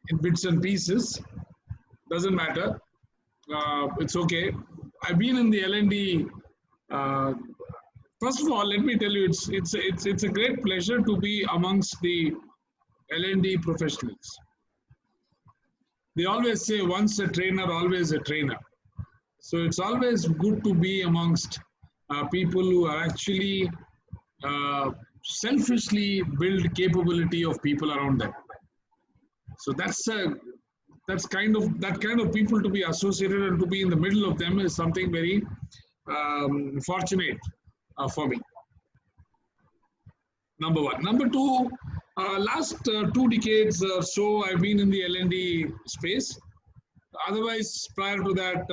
in bits and pieces. Doesn't matter. It's okay. I've been in the L&D. Uh, First of all, let me tell you, it's a great pleasure to be amongst the L&D professionals. They always say, once a trainer, always a trainer. So it's always good to be amongst people who are actually selfishly build capability of people around them. So that kind of people to be associated and to be in the middle of them is something very fortunate for me. Number one. Number two, last 2 decades or so, I've been in the L&D space. Otherwise, prior to that,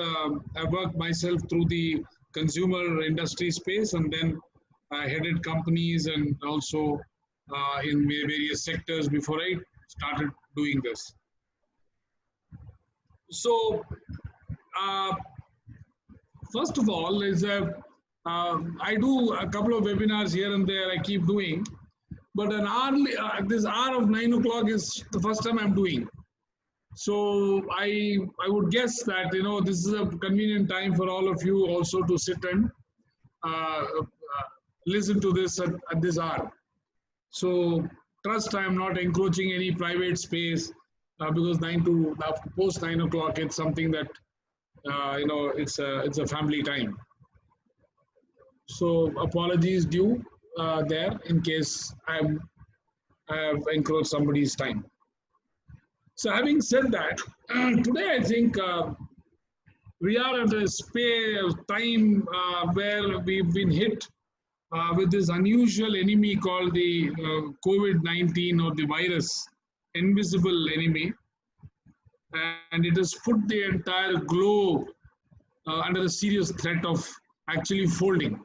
I worked myself through the consumer industry space, and then I headed companies and also in various sectors before I started doing this. So, first of all, I do a couple of webinars here and there. I keep doing, but this hour of 9 o'clock is the first time I'm doing. So I would guess that this is a convenient time for all of you also to sit and listen to this at this hour. So trust I am not encroaching any private space because post 9 o'clock it's something that it's a family time. So apologies due there in case I have encroached somebody's time. So having said that, today I think we are at a time where we've been hit with this unusual enemy called the COVID-19 or the virus, invisible enemy. And it has put the entire globe under a serious threat of actually folding.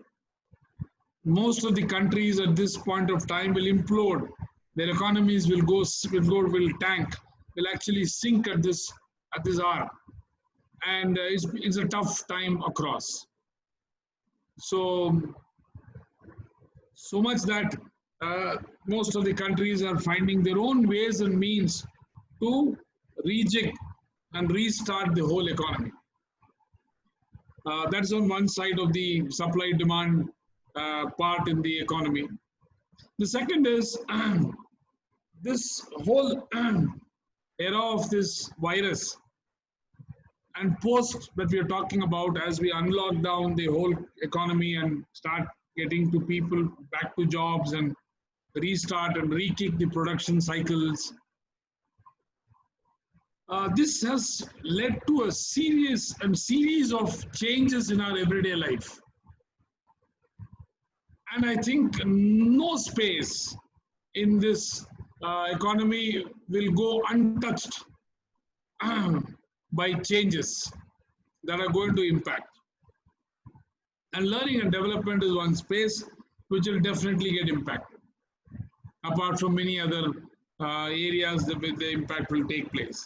Most of the countries at this point of time will implode. Their economies will tank, will actually sink at this hour. And it's a tough time across. So much that most of the countries are finding their own ways and means to rejig and restart the whole economy. That's on one side of the supply-demand part in the economy. The second is this whole era of this virus and post that we are talking about as we unlock down the whole economy and start getting to people back to jobs and restart and re-kick the production cycles. This has led to a series of changes in our everyday life. And I think no space in this economy will go untouched by changes that are going to impact. And learning and development is one space which will definitely get impacted, apart from many other areas where the impact will take place.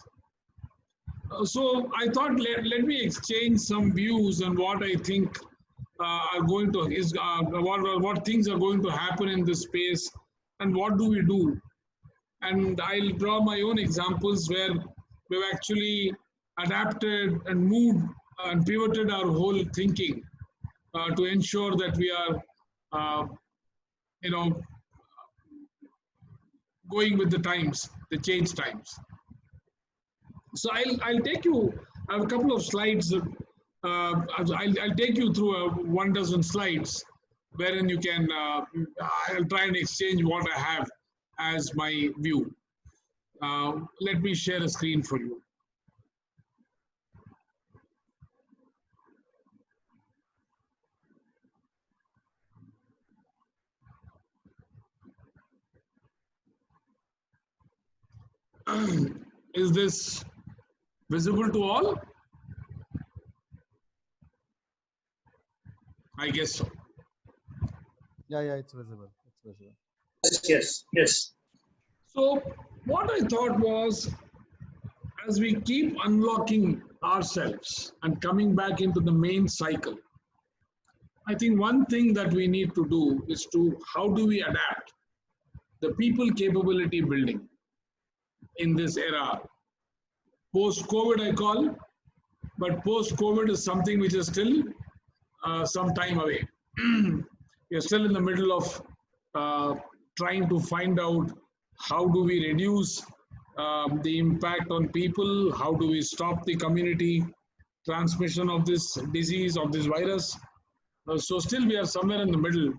So I thought let me exchange some views on what I think are going to what things are going to happen in this space and what do we do. And I'll draw my own examples where we've actually adapted and moved and pivoted our whole thinking to ensure that we are, going with the times, the change times. So I'll take you. I have a couple of slides. I'll take you through 12 slides, wherein you can. I'll try and exchange what I have as my view. Let me share a screen for you. Is this visible to all? I guess so. Yeah, it's visible. It's visible. Yes. So what I thought was, as we keep unlocking ourselves and coming back into the main cycle, I think one thing that we need to do is how do we adapt the people capability building in this era post-COVID I call, but post-COVID is something which is still some time away. We are still in the middle of uh, trying to find out how do we reduce the impact on people, how do we stop the community transmission of this disease, of this virus. So still we are somewhere in the middle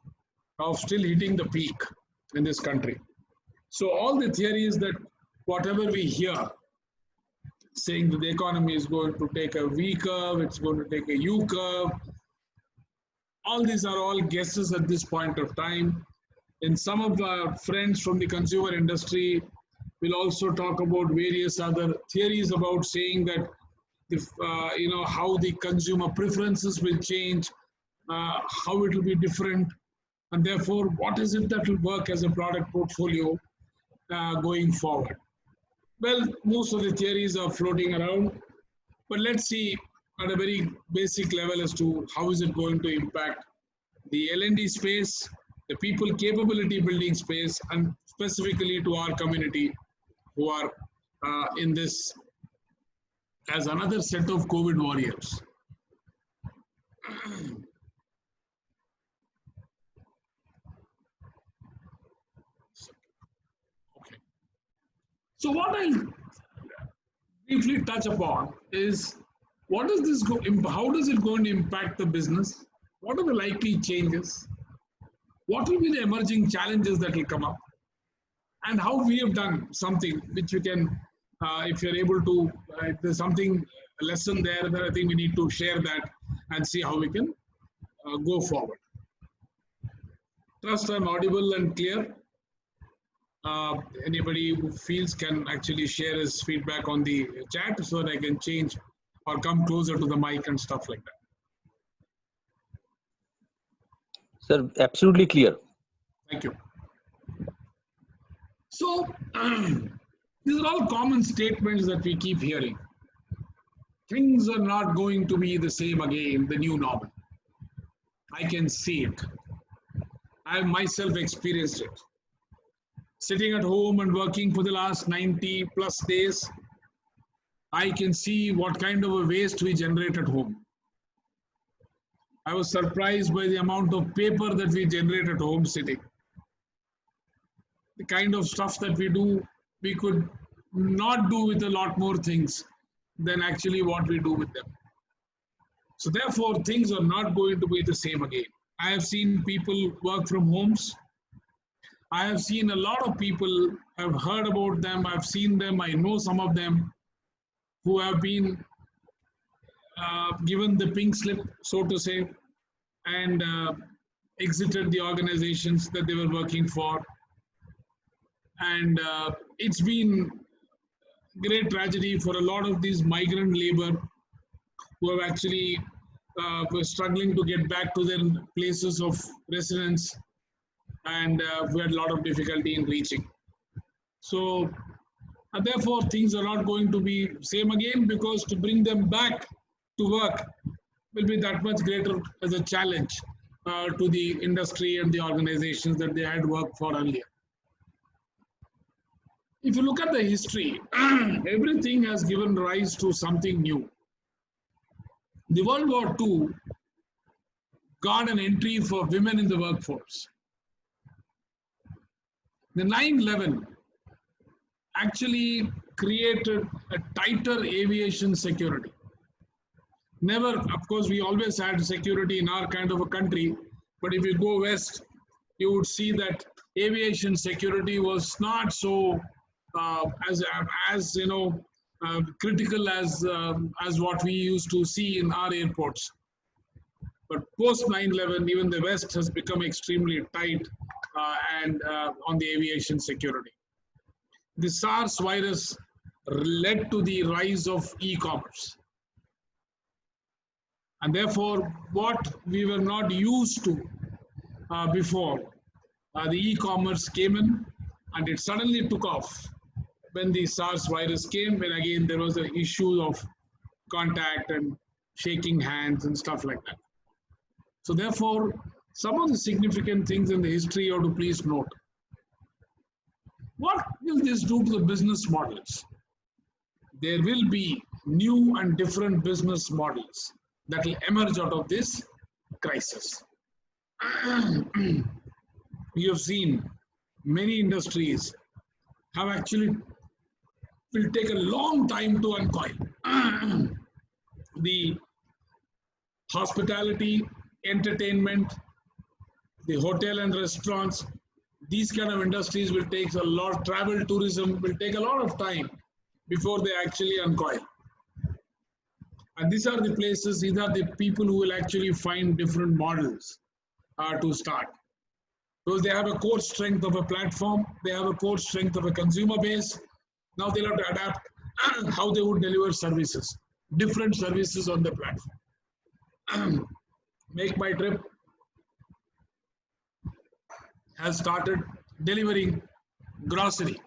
of still hitting the peak in this country. So all the theories that whatever we hear saying that the economy is going to take a V curve, it's going to take a U curve, all these are all guesses at this point of time. And some of our friends from the consumer industry will also talk about various other theories about saying that if how the consumer preferences will change, how it will be different, and therefore what is it that will work as a product portfolio going forward. Well, most of the theories are floating around, but let's see at a very basic level as to how is it going to impact the L&D space, the people capability building space, and specifically to our community who are in this as another set of COVID warriors. Okay. So what I'll briefly touch upon is what does this go, how does it going to impact the business? What are the likely changes? What will be the emerging challenges that will come up? And how we have done something which you can, if you're able to, if there's something, a lesson there, then I think we need to share that and see how we can go forward. Trust I'm audible and clear. Anybody who feels can actually share his feedback on the chat so that I can change or come closer to the mic and stuff like that. Sir, absolutely clear. Thank you. So, these are all common statements that we keep hearing. Things are not going to be the same again, the new normal. I can see it. I have myself experienced it. Sitting at home and working for the last 90 plus days, I can see what kind of a waste we generate at home. I was surprised by the amount of paper that we generate at home sitting. The kind of stuff that we do, we could not do with a lot more things than actually what we do with them. So therefore, things are not going to be the same again. I have seen people work from homes. I have seen a lot of people, I've heard about them, I've seen them, I know some of them who have been given the pink slip, so to say, and exited the organizations that they were working for. And it's been great tragedy for a lot of these migrant labor who have actually were struggling to get back to their places of residence, and we had a lot of difficulty in reaching. So therefore things are not going to be same again, because to bring them back to work will be that much greater as a challenge to the industry and the organizations that they had worked for earlier. If you look at the history, everything has given rise to something new. The World War II got an entry for women in the workforce. The 9/11 actually created a tighter aviation security. Never, of course, we always had security in our kind of a country, but if you go west, you would see that aviation security was not so as critical as what we used to see in our airports. But post 9/11, even the West has become extremely tight and on the aviation security. The SARS virus led to the rise of e-commerce. And therefore, what we were not used to before, the e-commerce came in and it suddenly took off when the SARS virus came, when again there was an issue of contact and shaking hands and stuff like that. So therefore, some of the significant things in the history you have to please note. What will this do to the business models? there will be new and different business models that will emerge out of this crisis. We have seen many industries have actually will take a long time to uncoil. The hospitality, entertainment, the hotel and restaurants, these kind of industries will take a lot, travel, tourism will take a lot of time before they actually uncoil. And these are the places, these are the people who will actually find different models to start. Because they have a core strength of a platform, they have a core strength of a consumer base. Now they'll have to adapt how they would deliver services, different services on the platform. Make My Trip has started delivering grocery.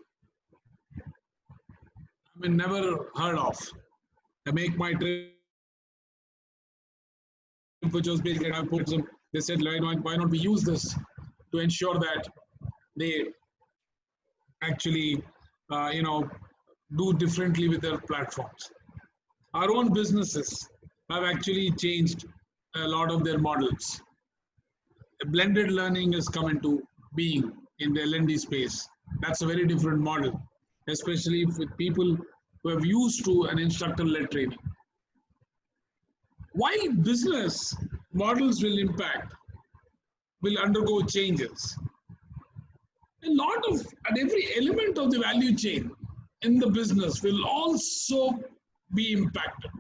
I mean, never heard of. Make My Trip, which was basically I put some. They said, why not we use this to ensure that they actually, do differently with their platforms. Our own businesses have actually changed a lot of their models. Blended learning has come into being in the L&D space. That's a very different model, especially with people who have used to an instructor-led training. While business models will undergo changes, and every element of the value chain in the business will also be impacted.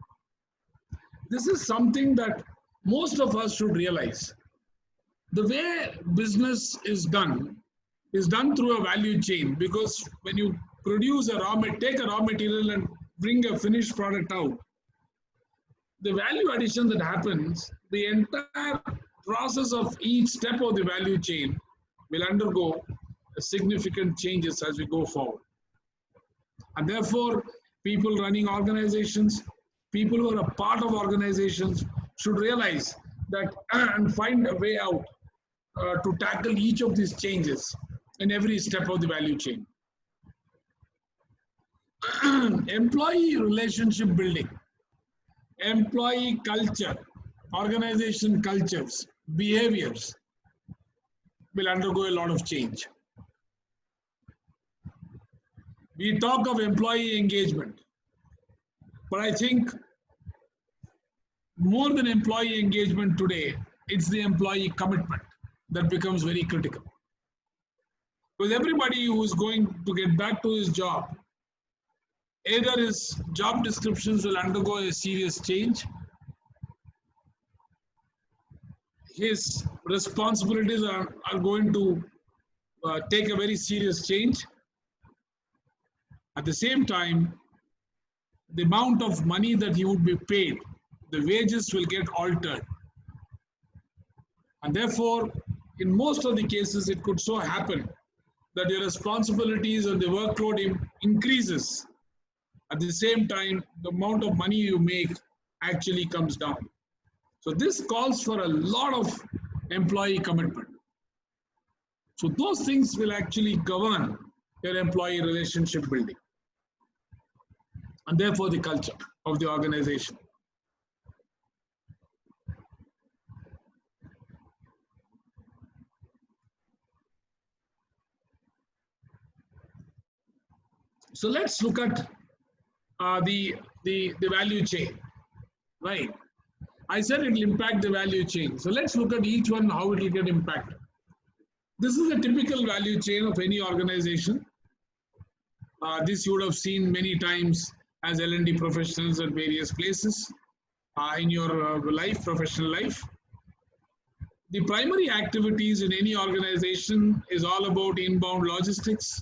This is something that most of us should realize. The way business is done through a value chain, because when you take a raw material and bring a finished product out, the value addition that happens, the entire process of each step of the value chain will undergo significant changes as we go forward. And therefore, people running organizations, people who are a part of organizations should realize that and find a way out to tackle each of these changes in every step of the value chain. Employee relationship building, employee culture, organization cultures, behaviors will undergo a lot of change. We talk of employee engagement, but I think more than employee engagement today, it's the employee commitment that becomes very critical. Because everybody who is going to get back to his job, either his job descriptions will undergo a serious change, his responsibilities are going to take a very serious change. At the same time, the amount of money that he would be paid, the wages will get altered. And therefore, in most of the cases, it could so happen that your responsibilities and the workload increases. At the same time, the amount of money you make actually comes down. So this calls for a lot of employee commitment. So those things will actually govern your employee relationship building, and therefore the culture of the organization. So let's look at the value chain, right? I said it will impact the value chain. So let's look at each one, how it will get impacted. This is a typical value chain of any organization. This you would have seen many times as L&D professionals at various places in your professional life. The primary activities in any organization is all about inbound logistics,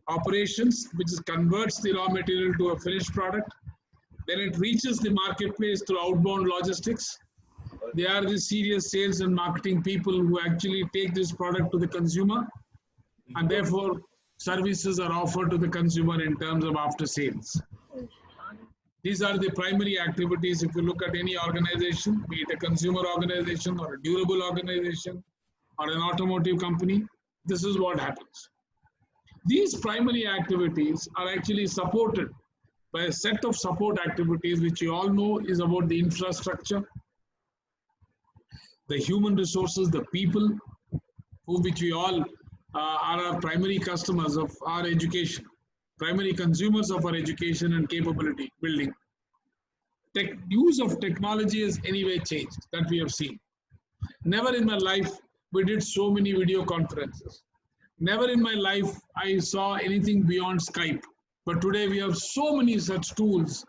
operations, which converts the raw material to a finished product. Then it reaches the marketplace through outbound logistics. They are the serious sales and marketing people who actually take this product to the consumer, and therefore services are offered to the consumer in terms of after sales. These are the primary activities if you look at any organization, be it a consumer organization or a durable organization or an automotive company. This is what happens. These primary activities are actually supported by a set of support activities, which you all know is about the infrastructure, the human resources, the people, which we all are our primary customers of our education, primary consumers of our education and capability building. Use of technology has anyway changed, that we have seen. Never in my life we did so many video conferences. Never in my life I saw anything beyond Skype. But today we have so many such tools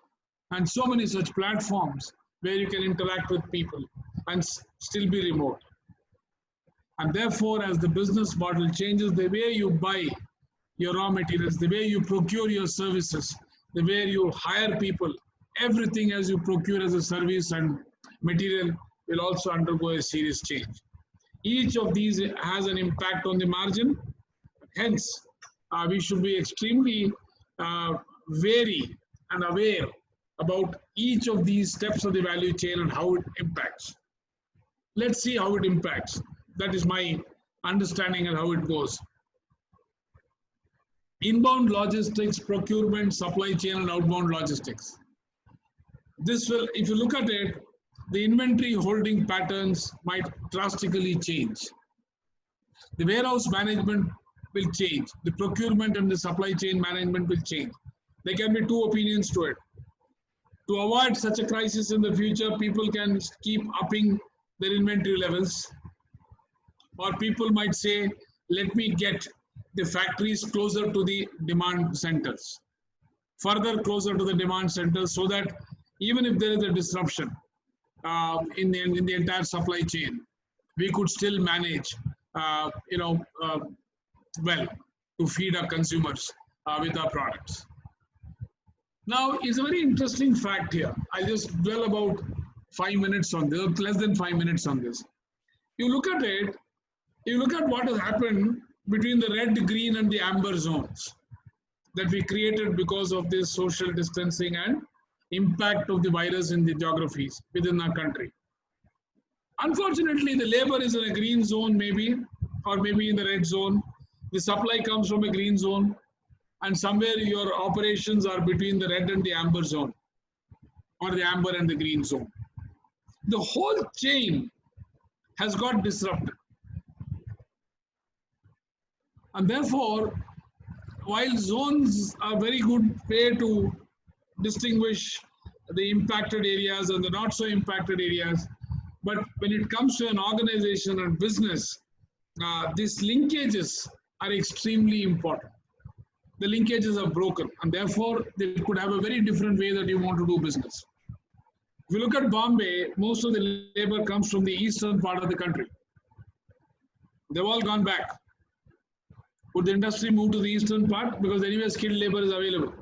and so many such platforms where you can interact with people and still be remote. And therefore, as the business model changes, the way you buy your raw materials, the way you procure your services, the way you hire people, everything as you procure as a service and material will also undergo a serious change. Each of these has an impact on the margin. Hence, we should be extremely wary and aware about each of these steps of the value chain and how it impacts. Let's see how it impacts. That is my understanding and how it goes. Inbound logistics, procurement, supply chain, and outbound logistics. This will, if you look at it, the inventory holding patterns might drastically change. The warehouse management will change. The procurement and the supply chain management will change. There can be two opinions to it. To avoid such a crisis in the future, people can keep upping their inventory levels. Or people might say, let me get the factories closer to the demand centers, further closer to the demand centers, so that even if there is a disruption in the entire supply chain, we could still manage, well, to feed our consumers with our products. Now, it's a very interesting fact here. I'll just dwell about 5 minutes on this, less than 5 minutes on this. You look at it, you look at what has happened between the red, green, and the amber zones that we created because of this social distancing and impact of the virus in the geographies within our country. Unfortunately, the labor is in a green zone maybe, or maybe in the red zone. The supply comes from a green zone, and somewhere your operations are between the red and the amber zone, or the amber and the green zone. The whole chain has got disrupted. And therefore, while zones are very good way to distinguish the impacted areas and the not so impacted areas, but when it comes to an organization and business, these linkages are extremely important. The linkages are broken, and therefore they could have a very different way that you want to do business. If you look at Bombay, most of the labor comes from the eastern part of the country. They've all gone back. Would the industry move to the eastern part? Because anyway skilled labor is available.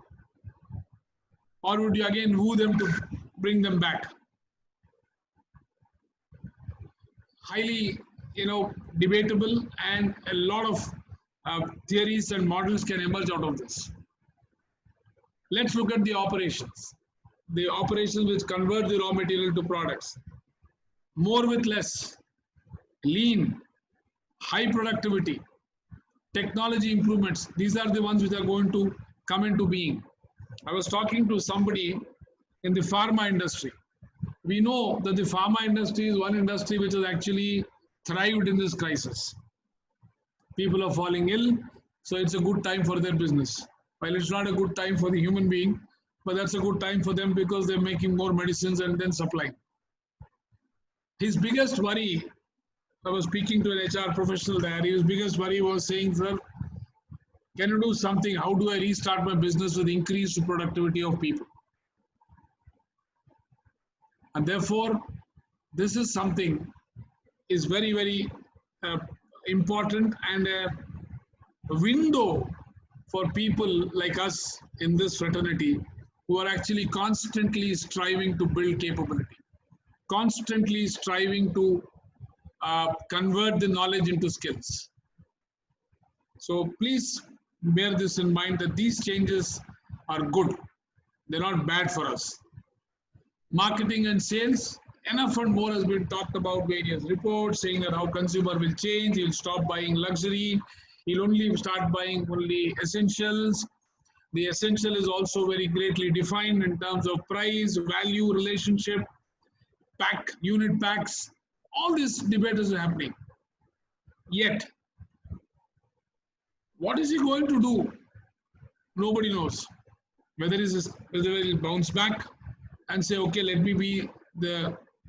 Or would you again woo them to bring them back? Highly, debatable, and a lot of theories and models can emerge out of this. Let's look at the operations. The operations which convert the raw material to products. More with less, lean, high productivity, technology improvements. These are the ones which are going to come into being. I was talking to somebody in the pharma industry. We know that the pharma industry is one industry which has actually thrived in this crisis. People are falling ill, so it's a good time for their business. While it's not a good time for the human being, but that's a good time for them because they're making more medicines and then supplying. His biggest worry, I was speaking to an HR professional there, his biggest worry was saying, sir, can you do something? How do I restart my business with increased productivity of people? And therefore, this is something is very, very important, and a window for people like us in this fraternity who are actually constantly striving to build capability, constantly striving to convert the knowledge into skills. So please bear this in mind that these changes are good. They're not bad for us. Marketing and sales, enough and more has been talked about, various reports saying that how consumer will change, he'll stop buying luxury, he'll only start buying only essentials. The essential is also very greatly defined in terms of price, value, relationship, pack, unit packs. All this debate is happening. Yet, what is he going to do? Nobody knows. Whether he'll bounce back and say, okay, let me be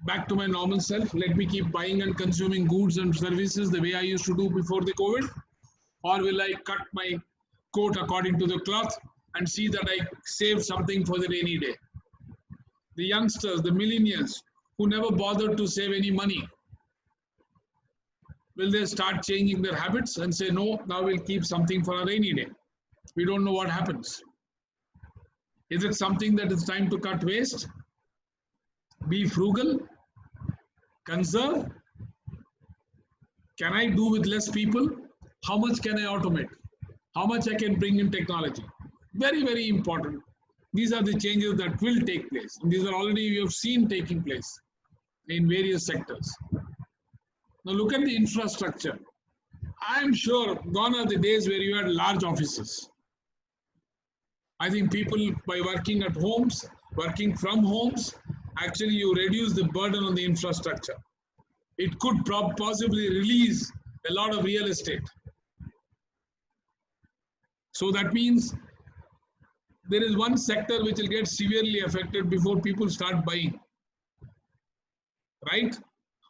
back to my normal self. Let me keep buying and consuming goods and services the way I used to do before the COVID. Or will I cut my coat according to the cloth and see that I save something for the rainy day? The youngsters, the millennials who never bothered to save any money, will they start changing their habits and say, no, now we'll keep something for a rainy day? We don't know what happens. Is it something that it's time to cut waste? Be frugal? Conserve? Can I do with less people? How much can I automate? How much I can bring in technology? Very, very important. These are the changes that will take place. And these are already we have seen taking place in various sectors. Now look at the infrastructure. I'm sure gone are the days where you had large offices. I think people, by working at homes, working from homes, actually you reduce the burden on the infrastructure. It could possibly release a lot of real estate. So that means there is one sector which will get severely affected before people start buying, right?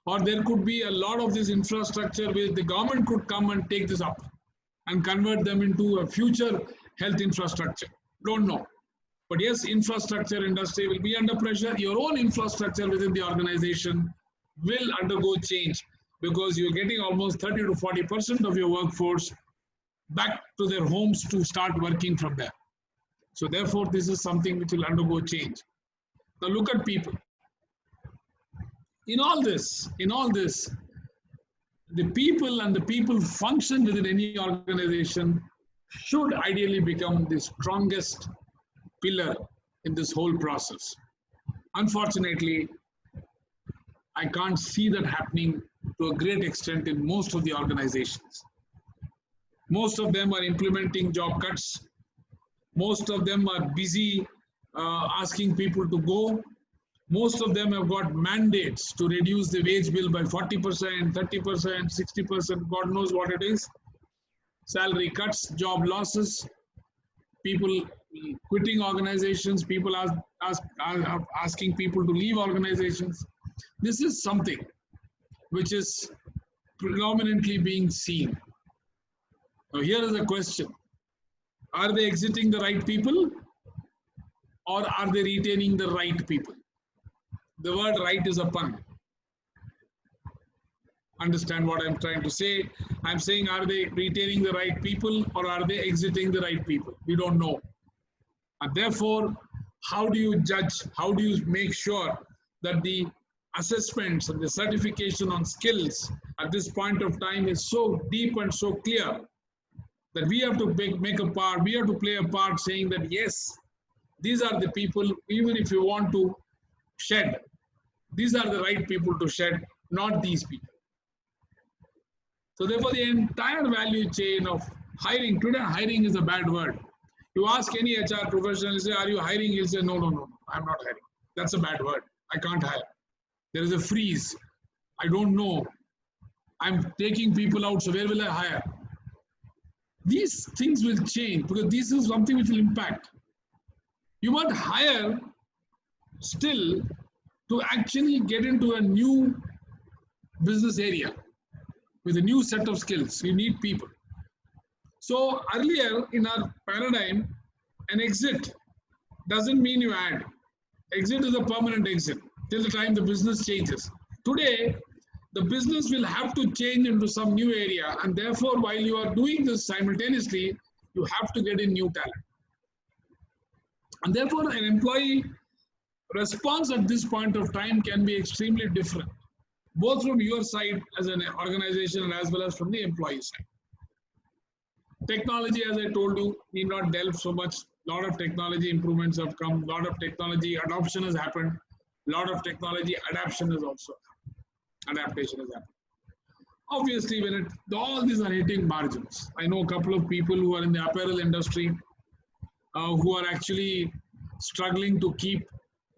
Or there could be a lot of this infrastructure where the government could come and take this up and convert them into a future health infrastructure. Don't know. But yes, infrastructure industry will be under pressure. Your own infrastructure within the organization will undergo change because you're getting almost 30 to 40% of your workforce back to their homes to start working from there. So therefore, this is something which will undergo change. Now look at people. In all this, the people and the people function within any organization should ideally become the strongest pillar in this whole process. Unfortunately, I can't see that happening to a great extent in most of the organizations. Most of them are implementing job cuts. Most of them are busy asking people to go. Most of them have got mandates to reduce the wage bill by 40%, 30%, 60%, God knows what it is. Salary cuts, job losses, people quitting organizations, people asking people to leave organizations. This is something which is predominantly being seen. Now here is a question. Are they exiting the right people or are they retaining the right people? The word right is a pun. Understand what I'm trying to say? I'm saying, are they retaining the right people or are they exiting the right people? We don't know. And therefore, how do you judge? How do you make sure that the assessments and the certification on skills at this point of time is so deep and so clear that we have to make a part, we have to play a part saying that yes, these are the people, even if you want to shed, these are the right people to shed, not these people. So therefore, the entire value chain of hiring, today hiring is a bad word. You ask any HR professional, say, are you hiring? He'll say, no, I'm not hiring. That's a bad word. I can't hire. There is a freeze. I don't know. I'm taking people out, so where will I hire? These things will change because this is something which will impact. You must hire still to actually get into a new business area with a new set of skills. You need people. So earlier in our paradigm, an exit doesn't mean you add. Exit is a permanent exit till the time the business changes. Today, the business will have to change into some new area, and therefore, while you are doing this simultaneously, you have to get in new talent. And therefore, an employee response at this point of time can be extremely different, both from your side as an organization and as well as from the employee side. Technology, as I told you, need not delve so much. A lot of technology improvements have come, a lot of technology adoption has happened, a lot of technology adaptation has happened. Obviously, all these are hitting margins. I know a couple of people who are in the apparel industry. who are actually struggling to keep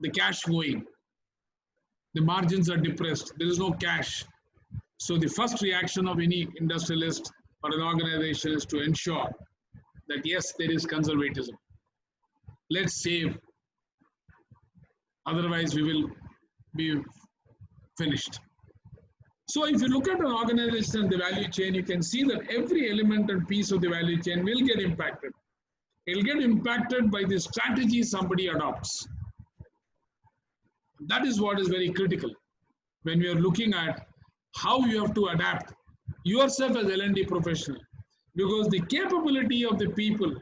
the cash going. The margins are depressed. There is no cash. So the first reaction of any industrialist or an organization is to ensure that yes, there is conservatism. Let's save, otherwise we will be finished. So if you look at an organization and the value chain, you can see that every element and piece of the value chain will get impacted. It will get impacted by the strategy somebody adopts. That is what is very critical when we are looking at how you have to adapt yourself as L&D professional, because the capability of the people,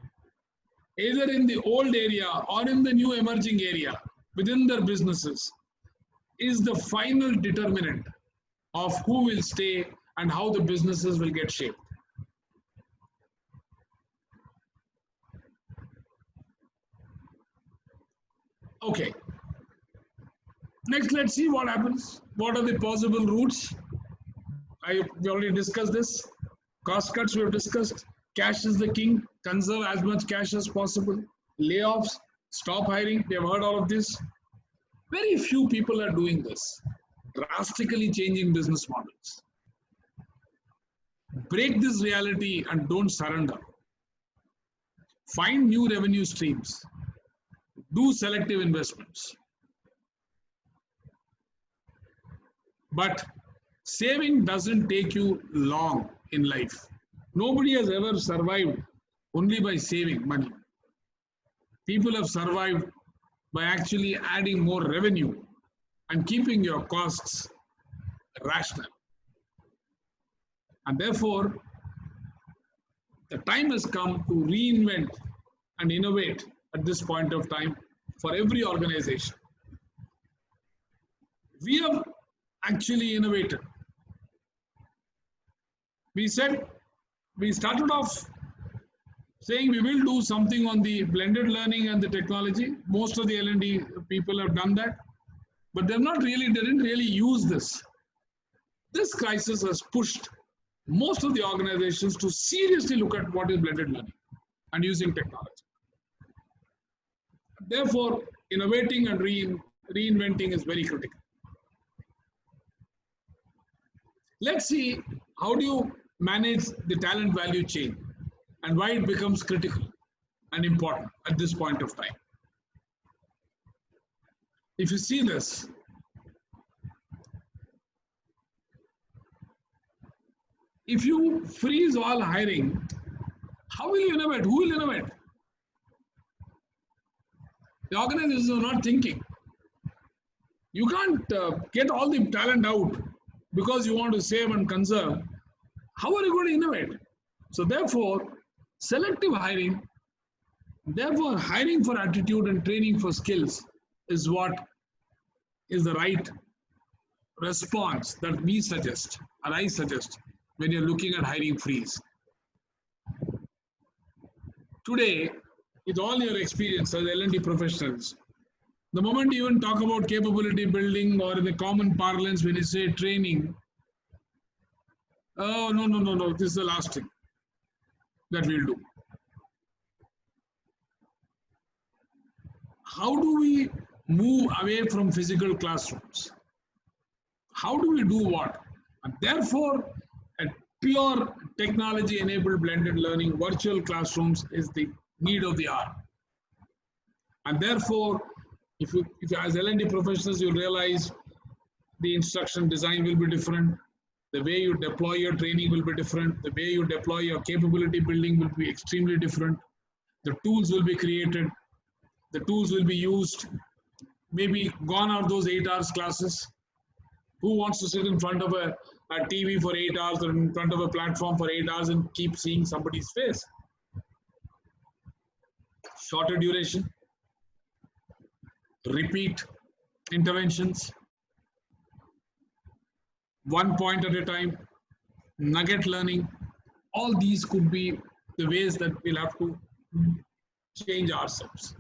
either in the old area or in the new emerging area within their businesses, is the final determinant of who will stay and how the businesses will get shaped. Okay. Next, let's see what happens. What are the possible routes? We already discussed this. Cost cuts we have discussed. Cash is the king. Conserve as much cash as possible. Layoffs, stop hiring. We have heard all of this. Very few people are doing this. Drastically changing business models. Break this reality and don't surrender. Find new revenue streams. Do selective investments. But saving doesn't take you long in life. Nobody has ever survived only by saving money. People have survived by actually adding more revenue and keeping your costs rational. And therefore, the time has come to reinvent and innovate at this point of time for every organization. We have actually innovated. We started off saying we will do something on the blended learning and the technology. Most of the L&D people have done that, but they didn't really use this. This crisis has pushed most of the organizations to seriously look at what is blended learning and using technology. Therefore, innovating and reinventing is very critical. Let's see, how do you manage the talent value chain and why it becomes critical and important at this point of time. If you see this, if you freeze all hiring, how will you innovate? Who will innovate? The organizations are not thinking. You can't get all the talent out because you want to save and conserve. How are you going to innovate? So therefore, selective hiring, therefore hiring for attitude and training for skills is what is the right response that we suggest, or I suggest, when you're looking at hiring freeze. Today, with all your experience as L&D professionals, the moment you even talk about capability building, or in the common parlance when you say training, oh, no, this is the last thing that we'll do. How do we move away from physical classrooms? How do we do what? And therefore, a pure technology-enabled blended learning, virtual classrooms is the need of the hour. And therefore, if you as L&D professionals, you realize the instruction design will be different, the way you deploy your training will be different, the way you deploy your capability building will be extremely different, the tools will be created, the tools will be used, maybe gone are those 8 hours classes. Who wants to sit in front of a TV for 8 hours or in front of a platform for 8 hours and keep seeing somebody's face? Shorter duration, repeat interventions, one point at a time, nugget learning. All these could be the ways that we'll have to change ourselves.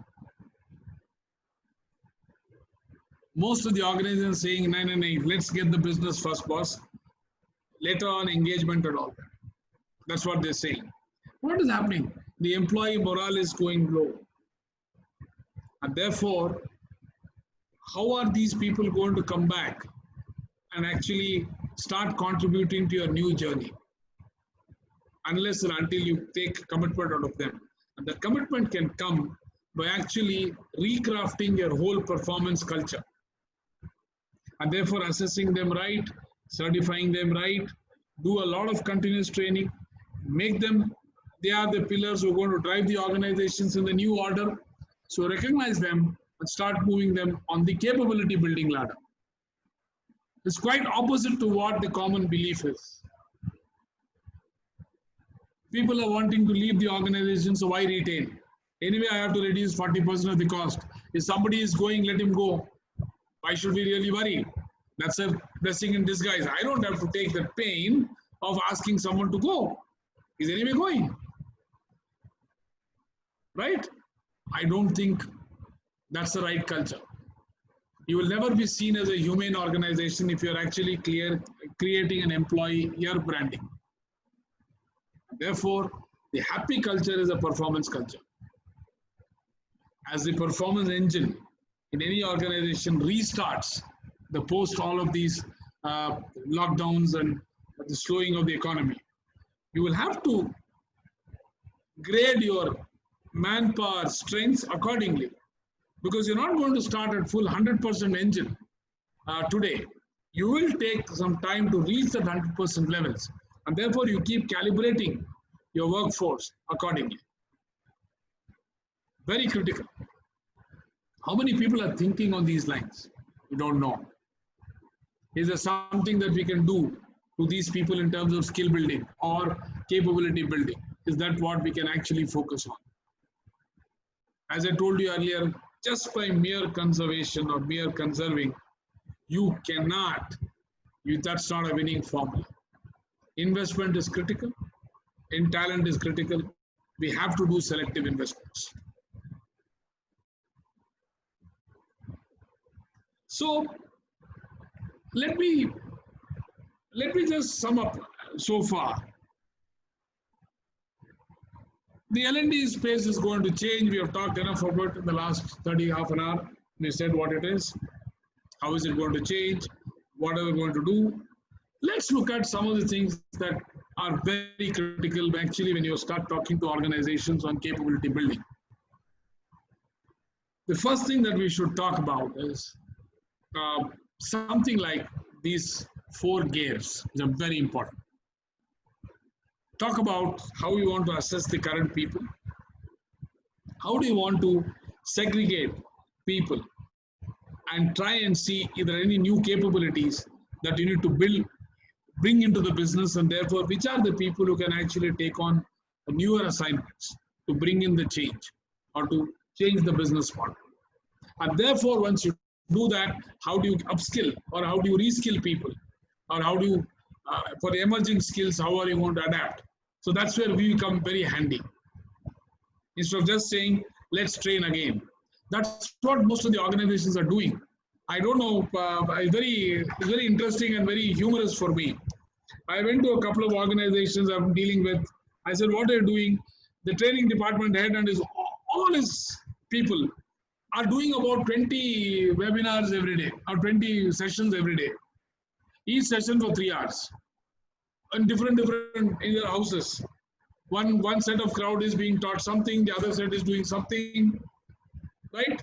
Most of the organizations are saying, no, let's get the business first, boss. Later on, engagement and all that. That's what they're saying. What is happening? The employee morale is going low. And therefore, how are these people going to come back and actually start contributing to your new journey? Unless and until you take commitment out of them. And that commitment can come by actually recrafting your whole performance culture. And therefore assessing them right, certifying them right, do a lot of continuous training, make them, they are the pillars who are going to drive the organizations in the new order. So recognize them and start moving them on the capability building ladder. It's quite opposite to what the common belief is. People are wanting to leave the organization, so why retain? Anyway, I have to reduce 40% of the cost. If somebody is going, let him go. Why should we really worry? That's a blessing in disguise. I don't have to take the pain of asking someone to go. He's anyway going. Right? I don't think that's the right culture. You will never be seen as a humane organization if you're actually creating an employer branding. Therefore, the happy culture is a performance culture. As the performance engine in any organization restarts the post all of these lockdowns and the slowing of the economy, you will have to grade your manpower strengths accordingly, because you're not going to start at full 100% engine today. You will take some time to reach that 100% levels, and therefore you keep calibrating your workforce accordingly. Very critical. How many people are thinking on these lines? We don't know. Is there something that we can do to these people in terms of skill building or capability building? Is that what we can actually focus on? As I told you earlier, just by mere conservation or mere conserving, you cannot, that's not a winning formula. Investment is critical. In talent is critical. We have to do selective investments. So let me just sum up so far. The L&D space is going to change. We have talked enough about it in the last half an hour. We said what it is. How is it going to change? What are we going to do? Let's look at some of the things that are very critical actually when you start talking to organizations on capability building. The first thing that we should talk about is something like these 4 gears, which are very important. Talk about how you want to assess the current people. How do you want to segregate people and try and see if there are any new capabilities that you need to bring into the business, and therefore which are the people who can actually take on newer assignments to bring in the change or to change the business model. And therefore, once you do that, how do you upskill or how do you reskill people, or how do you, for the emerging skills, how are you going to adapt? So that's where we become very handy. Instead of just saying, let's train again. That's what most of the organizations are doing. I don't know, very interesting and very humorous for me. I went to a couple of organizations I'm dealing with. I said, what are you doing? The training department head and all his people are doing about 20 webinars every day or 20 sessions every day. Each session for 3 hours. And different in their houses. One set of crowd is being taught something, the other set is doing something, right?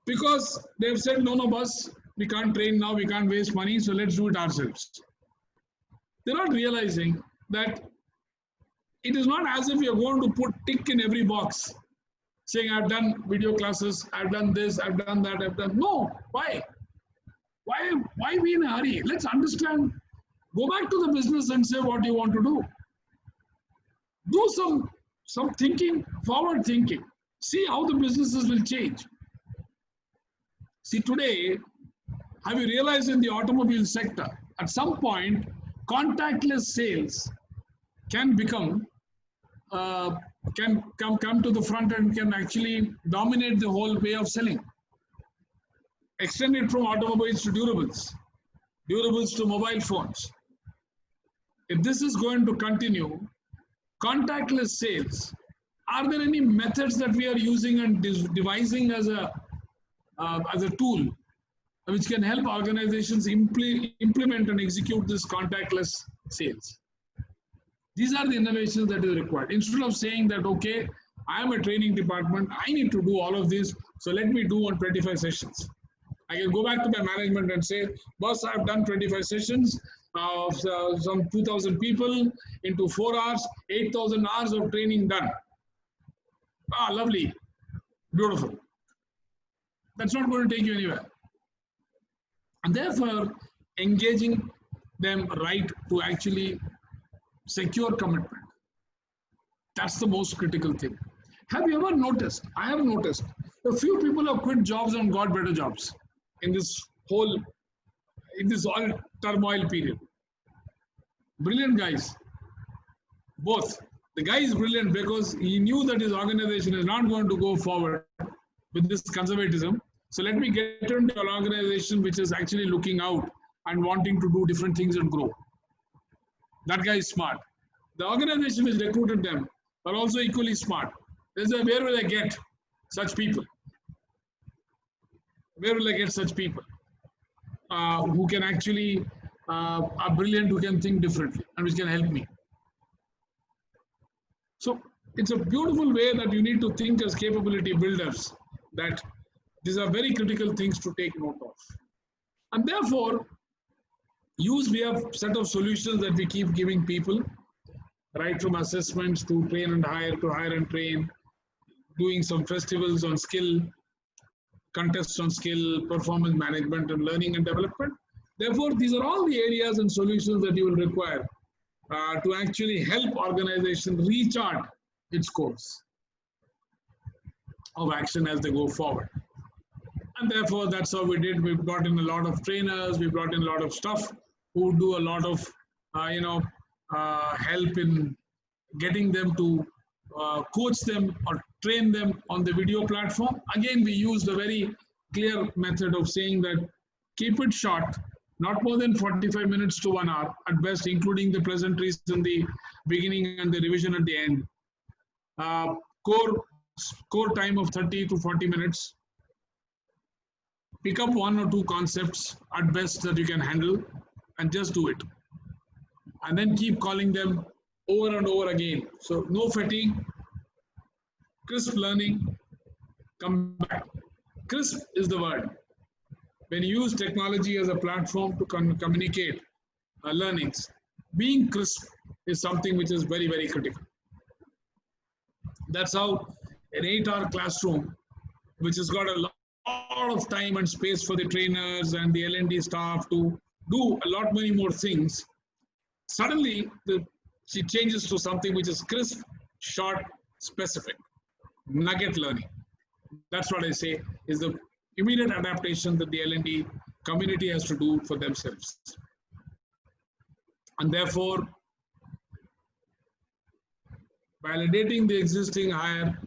Because they've said, no, boss, we can't train now, we can't waste money, so let's do it ourselves. They're not realizing that it is not as if you're going to put tick in every box, saying, I've done video classes, I've done this, I've done that, I've done. No, why? Why be in a hurry? Let's understand. Go back to the business and say what you want to do. Do some thinking, forward thinking. See how the businesses will change. See, today, have you realized in the automobile sector, at some point, contactless sales can become, can come to the front and can actually dominate the whole way of selling. Extend it from automobiles to durables, durables to mobile phones. If this is going to continue, contactless sales, are there any methods that we are using and devising as a as a tool which can help organizations implement and execute this contactless sales. These are the innovations that is required. Instead of saying that, okay, I am a training department, I need to do all of this, so let me do on 25 sessions. I can go back to my management and say, boss, I've done 25 sessions of some 2,000 people into 4 hours, 8,000 hours of training done. Ah, lovely, beautiful. That's not going to take you anywhere. And therefore, engaging them right to actually secure commitment. That's the most critical thing. Have you ever noticed? I have noticed a few people have quit jobs and got better jobs in this all turmoil period. Brilliant guys, both. The guy is brilliant because he knew that his organization is not going to go forward with this conservatism. So let me get into an organization which is actually looking out and wanting to do different things and grow. That guy is smart. The organization which recruited them are also equally smart. They say, where will I get such people? Where will I get such people who can actually are brilliant, who can think differently, and which can help me? So it's a beautiful way that you need to think as capability builders, that these are very critical things to take note of. And therefore, we have set of solutions that we keep giving people, right from assessments to train and hire, to hire and train, doing some festivals on skill, contests on skill, performance management and learning and development. Therefore, these are all the areas and solutions that you will require to actually help organization recharge its course of action as they go forward. And therefore, that's how we did. We brought in a lot of trainers, we brought in a lot of stuff who do a lot of, help in getting them to coach them or train them on the video platform. Again, we used a very clear method of saying that keep it short, not more than 45 minutes to 1 hour at best, including the pleasantries in the beginning and the revision at the end. Core time of 30 to 40 minutes. Pick up 1 or 2 concepts at best that you can handle and just do it. And then keep calling them over and over again. So no fatigue, crisp learning, come back. Crisp is the word. When you use technology as a platform to communicate learnings, being crisp is something which is very, very critical. That's how an 8-hour classroom, which has got a lot of time and space for the trainers and the L&D staff to do a lot many more things, suddenly it changes to something which is crisp, short, specific. Nugget learning. That's what I say is the immediate adaptation that the L&D community has to do for themselves. And therefore, validating the existing hire,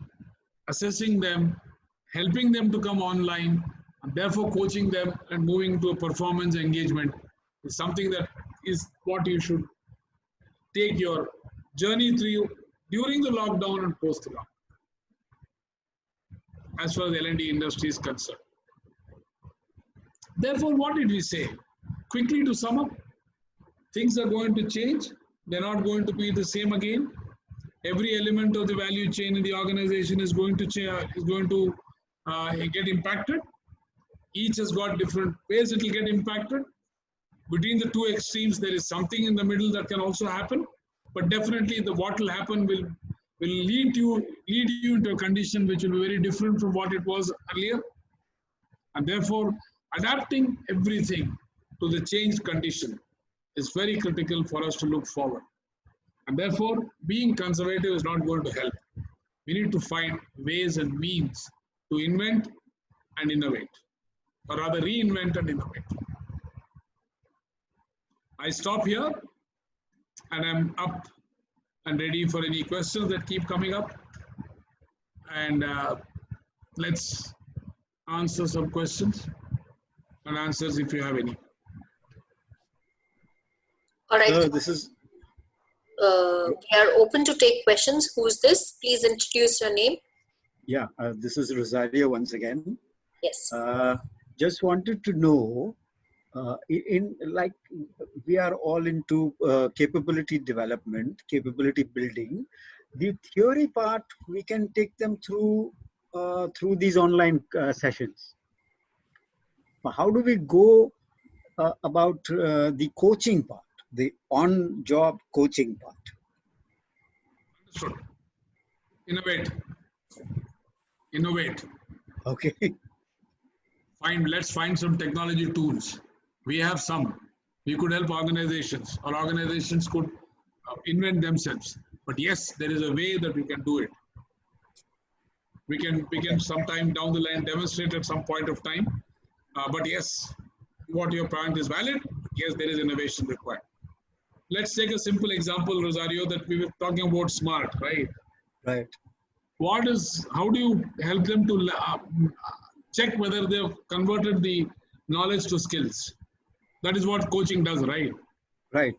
assessing them, helping them to come online, and therefore coaching them and moving to a performance engagement is something that is what you should take your journey through during the lockdown and post the lockdown, as far as the L&D industry is concerned. Therefore, what did we say? Quickly to sum up, things are going to change. They're not going to be the same again. Every element of the value chain in the organization is going to get impacted. Each has got different ways it will get impacted. Between the two extremes, there is something in the middle that can also happen. But definitely, what will happen will lead you into a condition which will be very different from what it was earlier. And therefore, adapting everything to the changed condition is very critical for us to look forward. And therefore, being conservative is not going to help. We need to find ways and means to invent and innovate, or rather reinvent and innovate. I stop here and I'm up and ready for any questions that keep coming up. And let's answer some questions and answers if you have any. All right. This is We are open to take questions. Who's this? Please introduce your name. this is Rosario once again. Yes. Just wanted to know, in like we are all into capability development, capability building. The theory part we can take them through these online sessions. But how do we go about the coaching part, the on-job coaching part? Understood. Innovate. Innovate. Okay. Let's find some technology tools. We have some. We could help organizations, or organizations could invent themselves. But yes, there is a way that we can do it. We can sometime down the line demonstrate at some point of time. But yes, what your point is valid. Yes, there is innovation required. Let's take a simple example, Rosario, that we were talking about smart, right? Right. How do you help them to check whether they've converted the knowledge to skills? That is what coaching does, right? Right.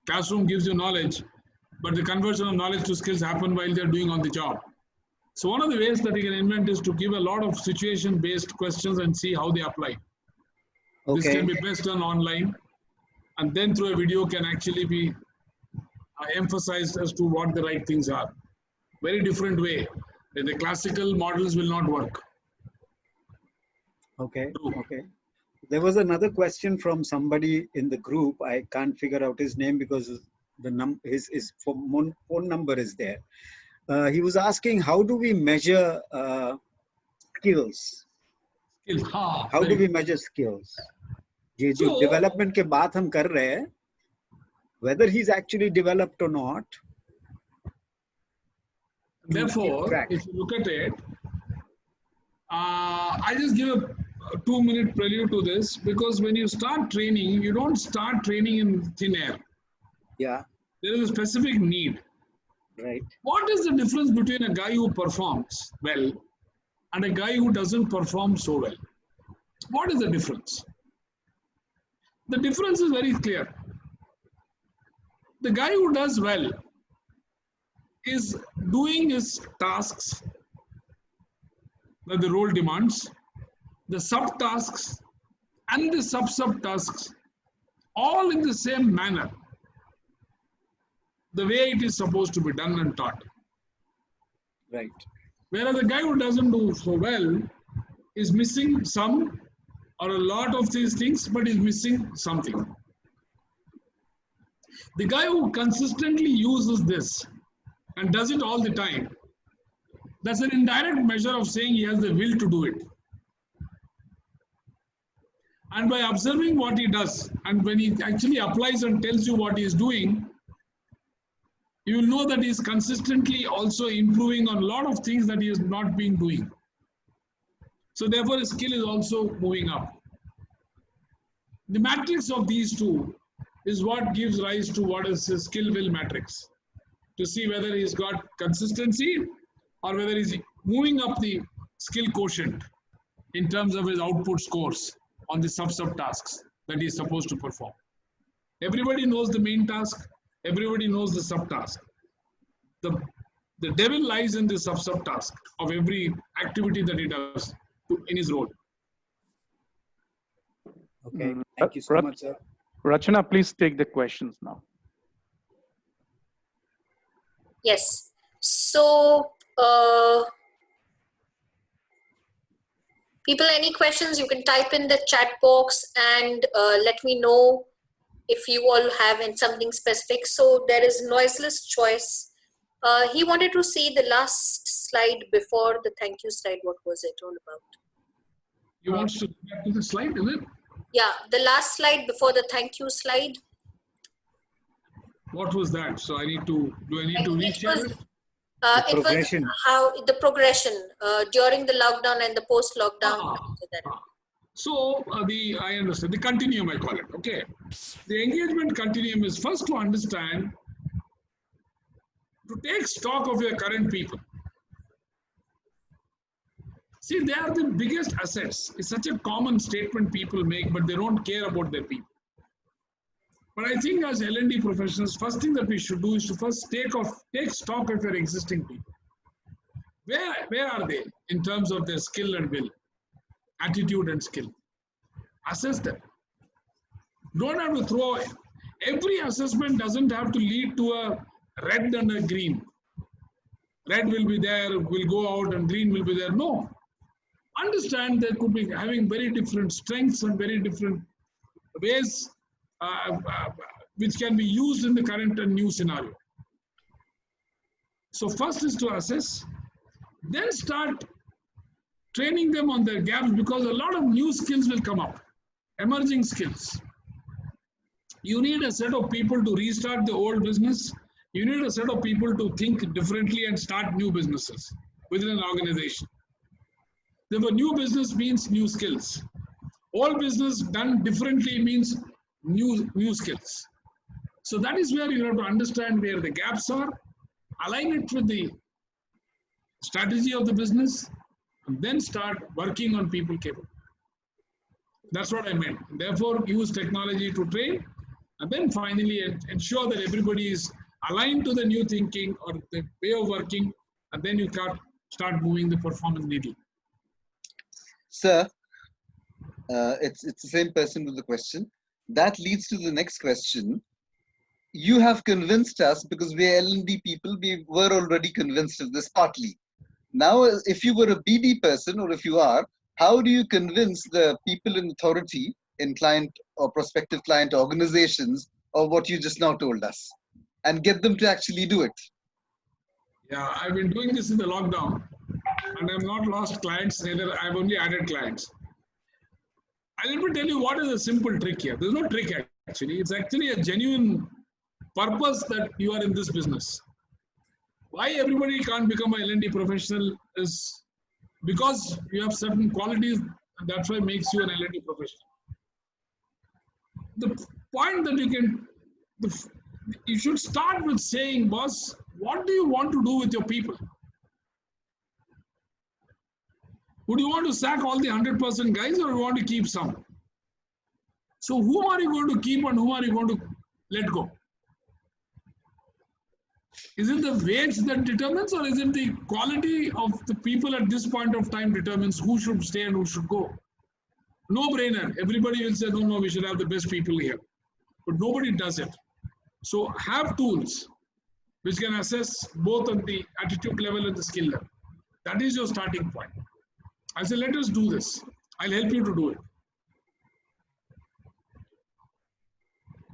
Classroom gives you knowledge, but the conversion of knowledge to skills happen while they're doing on the job. So one of the ways that we can invent is to give a lot of situation-based questions and see how they apply. Okay. This can be best done online, and then through a video can actually be emphasized as to what the right things are. Very different way. The classical models will not work. Okay. True. Okay. There was another question from somebody in the group. I can't figure out his name because his phone number is there. He was asking, how do we measure skills? How do we measure skills? ये जो development के बात हम कर रहे हैं, whether he's actually developed or not. Therefore, if you look at it, I just give a 2-minute prelude to this, because when you start training, you don't start training in thin air. Yeah. There is a specific need. Right. What is the difference between a guy who performs well and a guy who doesn't perform so well? What is the difference? The difference is very clear. The guy who does well is doing his tasks that the role demands, the subtasks and the sub-tasks, all in the same manner, the way it is supposed to be done and taught. Right. Whereas the guy who doesn't do so well is missing some or a lot of these things, but is missing something. The guy who consistently uses this and does it all the time, that's an indirect measure of saying he has the will to do it. And by observing what he does, and when he actually applies and tells you what he is doing, you will know that he is consistently also improving on a lot of things that he has not been doing. So therefore, his skill is also moving up. The matrix of these two is what gives rise to what is his skill-will matrix, to see whether he's got consistency or whether he's moving up the skill quotient in terms of his output scores on the sub-tasks that he's supposed to perform. Everybody knows the main task, everybody knows the subtask. The devil lies in the sub-task of every activity that he does in his role. Okay, thank you so much, sir. Rachana, please take the questions now. Yes. So, people, any questions, you can type in the chat box and let me know if you all have something specific. So there is noiseless choice. He wanted to see the last slide before the thank you slide. What was it all about? You want to go back to the slide, is it? Yeah, the last slide before the thank you slide. What was that? So I need to, do I need to reshare it? It was how the progression during the lockdown and the post-lockdown. So I understand the continuum, I call it. Okay, the engagement continuum is first to understand, to take stock of your current people. See, they are the biggest assets. It's such a common statement people make, but they don't care about their people. But I think as L&D professionals, first thing that we should do is to first take stock of your existing people. Where are they in terms of their skill and will? attitude and skill. Assess them. Don't have to throw, every assessment doesn't have to lead to a red and a green. Red will be there, will go out, and green will be there. No. Understand they could be having very different strengths and very different ways which can be used in the current and new scenario. So first is to assess, then start training them on their gaps, because a lot of new skills will come up, emerging skills. You need a set of people to restart the old business. You need a set of people to think differently and start new businesses within an organization. Therefore, new business means new skills. All business done differently means new skills. So that is where you have to understand where the gaps are, align it with the strategy of the business, and then start working on people capable. That's what I meant. Therefore, use technology to train, and then finally ensure that everybody is aligned to the new thinking or the way of working, and then you can start moving the performance needle. Sir, it's the same person with the question. That leads to the next question. You have convinced us, because we are L&D people, we were already convinced of this partly. Now, if you were a BD person, or if you are, how do you convince the people in authority in client or prospective client organizations of what you just now told us and get them to actually do it? Yeah, I've been doing this in the lockdown, and I've not lost clients, neither I've only added clients. Let me tell you what is a simple trick here. There's no trick actually. It's actually a genuine purpose that you are in this business. Why everybody can't become a L&D professional is because you have certain qualities, and that's why it makes you an L&D professional. The point that you should start with saying, boss, what do you want to do with your people? Would you want to sack all the 100% guys, or you want to keep some? So whom are you going to keep and whom are you going to let go? Is it the wage that determines, or is it the quality of the people at this point of time determines who should stay and who should go? No brainer. Everybody will say, no, we should have the best people here. But nobody does it. So have tools which can assess both on the attitude level and the skill level. That is your starting point. I say, let us do this. I'll help you to do it.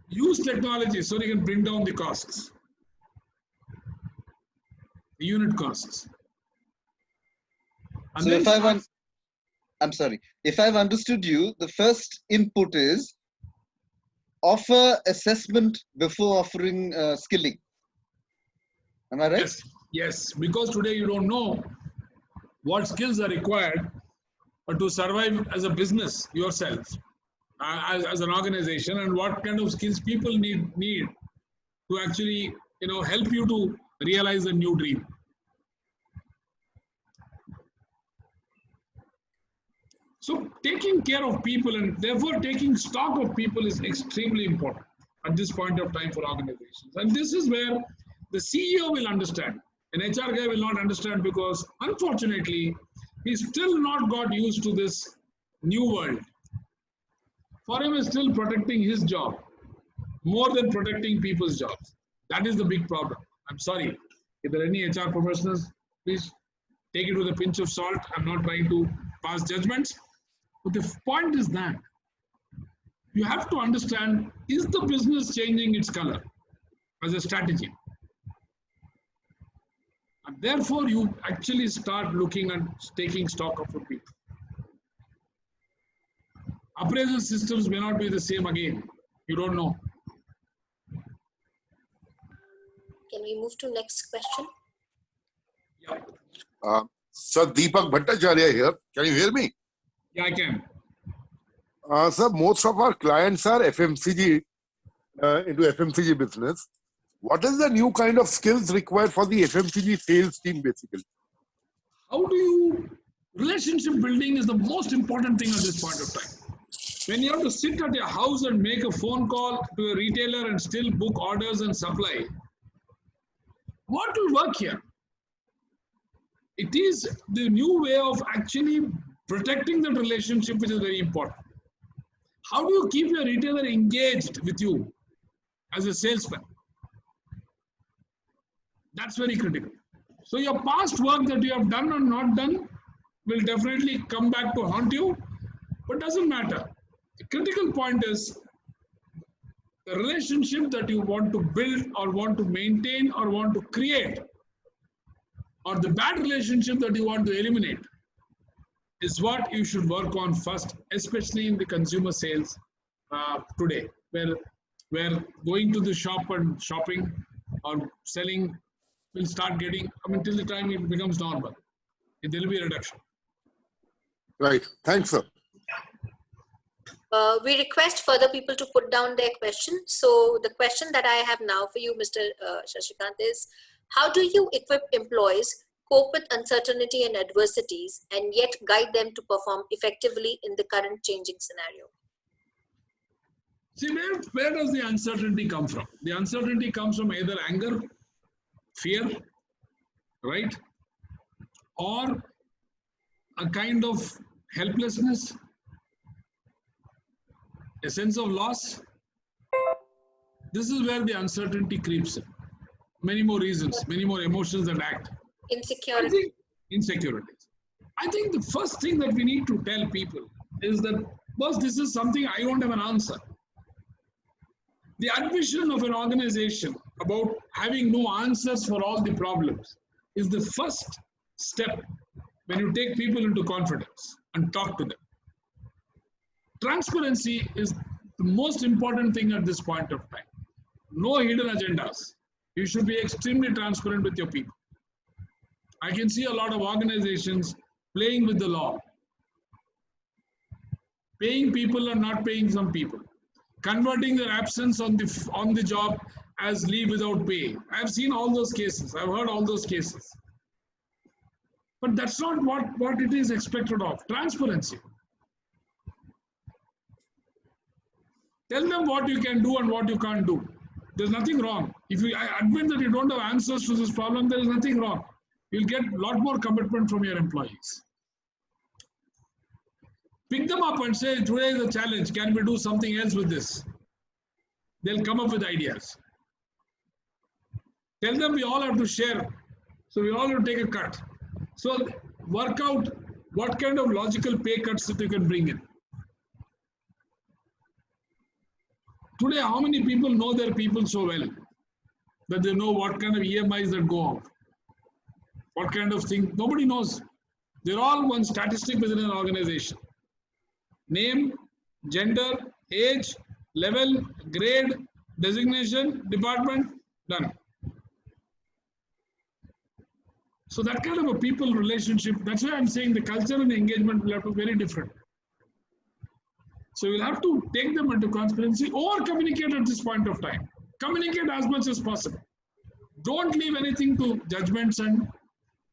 Use technology so you can bring down the costs, the unit costs. And So then if I've understood you, the first input is offer assessment before offering skilling. Am I right? Yes, because today you don't know what skills are required to survive as a business yourself, as an organization, and what kind of skills people need to actually help you to realize a new dream. So taking care of people, and therefore taking stock of people, is extremely important at this point of time for organizations. And this is where the CEO will understand. An HR guy will not understand, because unfortunately, he's still not got used to this new world. For him, is still protecting his job more than protecting people's jobs. That is the big problem. I'm sorry. If there are any HR professionals, please take it with a pinch of salt. I'm not trying to pass judgments. But the point is that you have to understand, is the business changing its color as a strategy? And therefore, you actually start looking and taking stock of the people. Appraisal systems may not be the same again. You don't know. Can we move to next question? Yeah. Sir, Deepak Bhattacharya here. Can you hear me? Yeah, I can. Sir, most of our clients are FMCG, into FMCG business. What is the new kind of skills required for the FMCG sales team, basically? Relationship building is the most important thing at this point of time. When you have to sit at your house and make a phone call to a retailer and still book orders and supply, what will work here? It is the new way of actually Protecting that relationship, which is very important. How do you keep your retailer engaged with you as a salesman? That's very critical. So your past work that you have done or not done will definitely come back to haunt you, but doesn't matter. The critical point is the relationship that you want to build or want to maintain or want to create, or the bad relationship that you want to eliminate, is what you should work on first, especially in the consumer sales today, where going to the shop and shopping or selling will start getting, till the time it becomes normal, there will be a reduction. Right. Thanks, sir. We request further people to put down their questions. So the question that I have now for you, Mr. Shashikant, is how do you equip employees, cope with uncertainty and adversities, and yet guide them to perform effectively in the current changing scenario? See, where does the uncertainty come from? The uncertainty comes from either anger, fear, right? Or a kind of helplessness, a sense of loss. This is where the uncertainty creeps in. Many more reasons, many more emotions that act. Insecurity. Insecurities. I think the first thing that we need to tell people is that, first, this is something I don't have an answer. The admission of an organization about having no answers for all the problems is the first step when you take people into confidence and talk to them. Transparency is the most important thing at this point of time. No hidden agendas. You should be extremely transparent with your people. I can see a lot of organizations playing with the law, paying people or not paying some people, converting their absence on the job as leave without pay. I've seen all those cases. I've heard all those cases. But that's not what it is expected of. Transparency. Tell them what you can do and what you can't do. There's nothing wrong. If you admit that you don't have answers to this problem, there is nothing wrong. You'll get a lot more commitment from your employees. Pick them up and say, today is a challenge. Can we do something else with this? They'll come up with ideas. Tell them we all have to share. So we all have to take a cut. So work out what kind of logical pay cuts that you can bring in. Today, how many people know their people so well that they know what kind of EMIs that go out? What kind of thing? Nobody knows. They're all one statistic within an organization. Name, gender, age, level, grade, designation, department, done. So that kind of a people relationship, that's why I'm saying the culture and the engagement will have to be very different. So you'll have to take them into transparency or communicate at this point of time. Communicate as much as possible. Don't leave anything to judgments and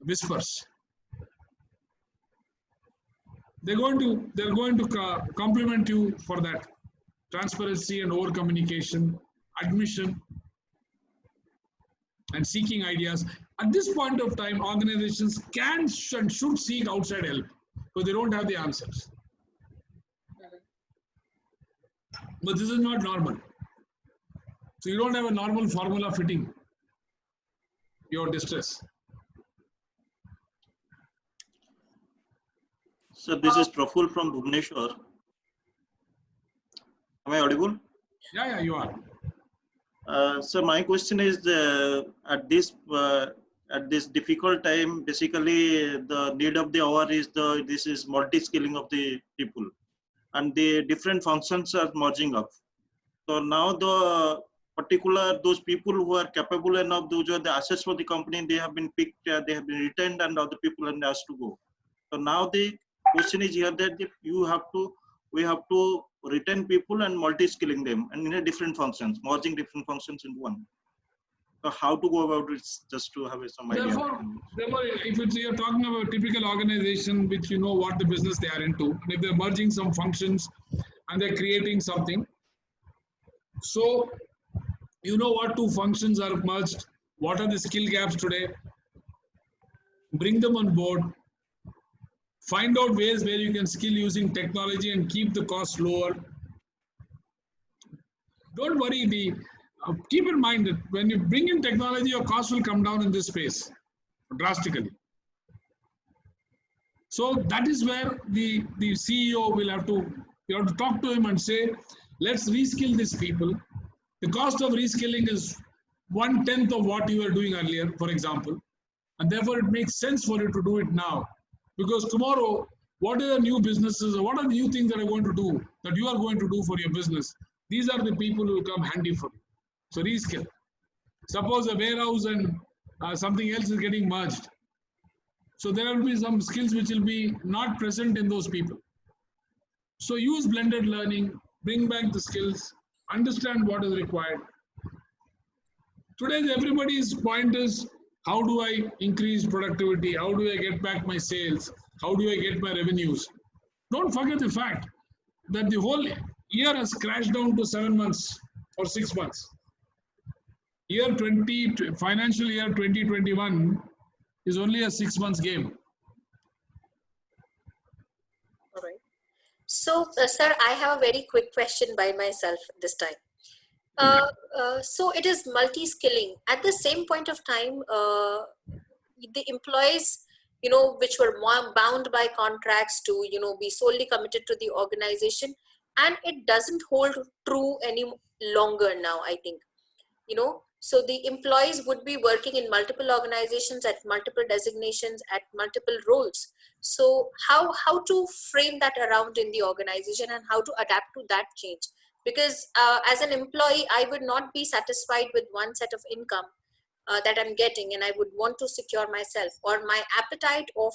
whispers. They're going to compliment you for that. Transparency and over communication, admission, and seeking ideas. At this point of time, organizations can and should seek outside help because they don't have the answers. But this is not normal. So you don't have a normal formula fitting your distress. So this is Praful from Bhubaneswar. Am I audible? Yeah, you are. So my question is, at this difficult time, basically the need of the hour is this is multi-skilling of the people, and the different functions are merging up. So now those people who are capable enough, those are the assets for the company, they have been picked, they have been retained, and other people are asked to go. So now the question is here that we have to retain people and multi-skilling them and in different functions, merging different functions into one. So how to go about it, just to have some idea. Therefore, if you're talking about a typical organization which you know what the business they are into, and if they're merging some functions and they're creating something, so you know what two functions are merged, what are the skill gaps today, bring them on board, Find out ways where you can skill using technology and keep the cost lower. Don't worry, keep in mind that when you bring in technology, your cost will come down in this space drastically. So that is where the CEO will have to, you have to talk to him and say, let's reskill these people. The cost of reskilling is 1/10 of what you were doing earlier, for example. And therefore, it makes sense for you to do it now. Because tomorrow, what are the new businesses or what are the new things that are going to do, that you are going to do for your business? These are the people who will come handy for you. So reskill. Suppose a warehouse and something else is getting merged. So there will be some skills which will be not present in those people. So use blended learning, bring back the skills, understand what is required. Today, everybody's point is, how do I increase productivity? How do I get back my sales? How do I get my revenues? Don't forget the fact that the whole year has crashed down to 7 months or 6 months. Financial year 2021 is only a 6 months game. All right. So, sir, I have a very quick question by myself this time. So it is multi-skilling. At the same point of time, the employees, which were bound by contracts to, be solely committed to the organization, and it doesn't hold true any longer now, I think. So the employees would be working in multiple organizations at multiple designations at multiple roles. So how to frame that around in the organization and how to adapt to that change? Because as an employee, I would not be satisfied with one set of income that I'm getting, and I would want to secure myself, or my appetite of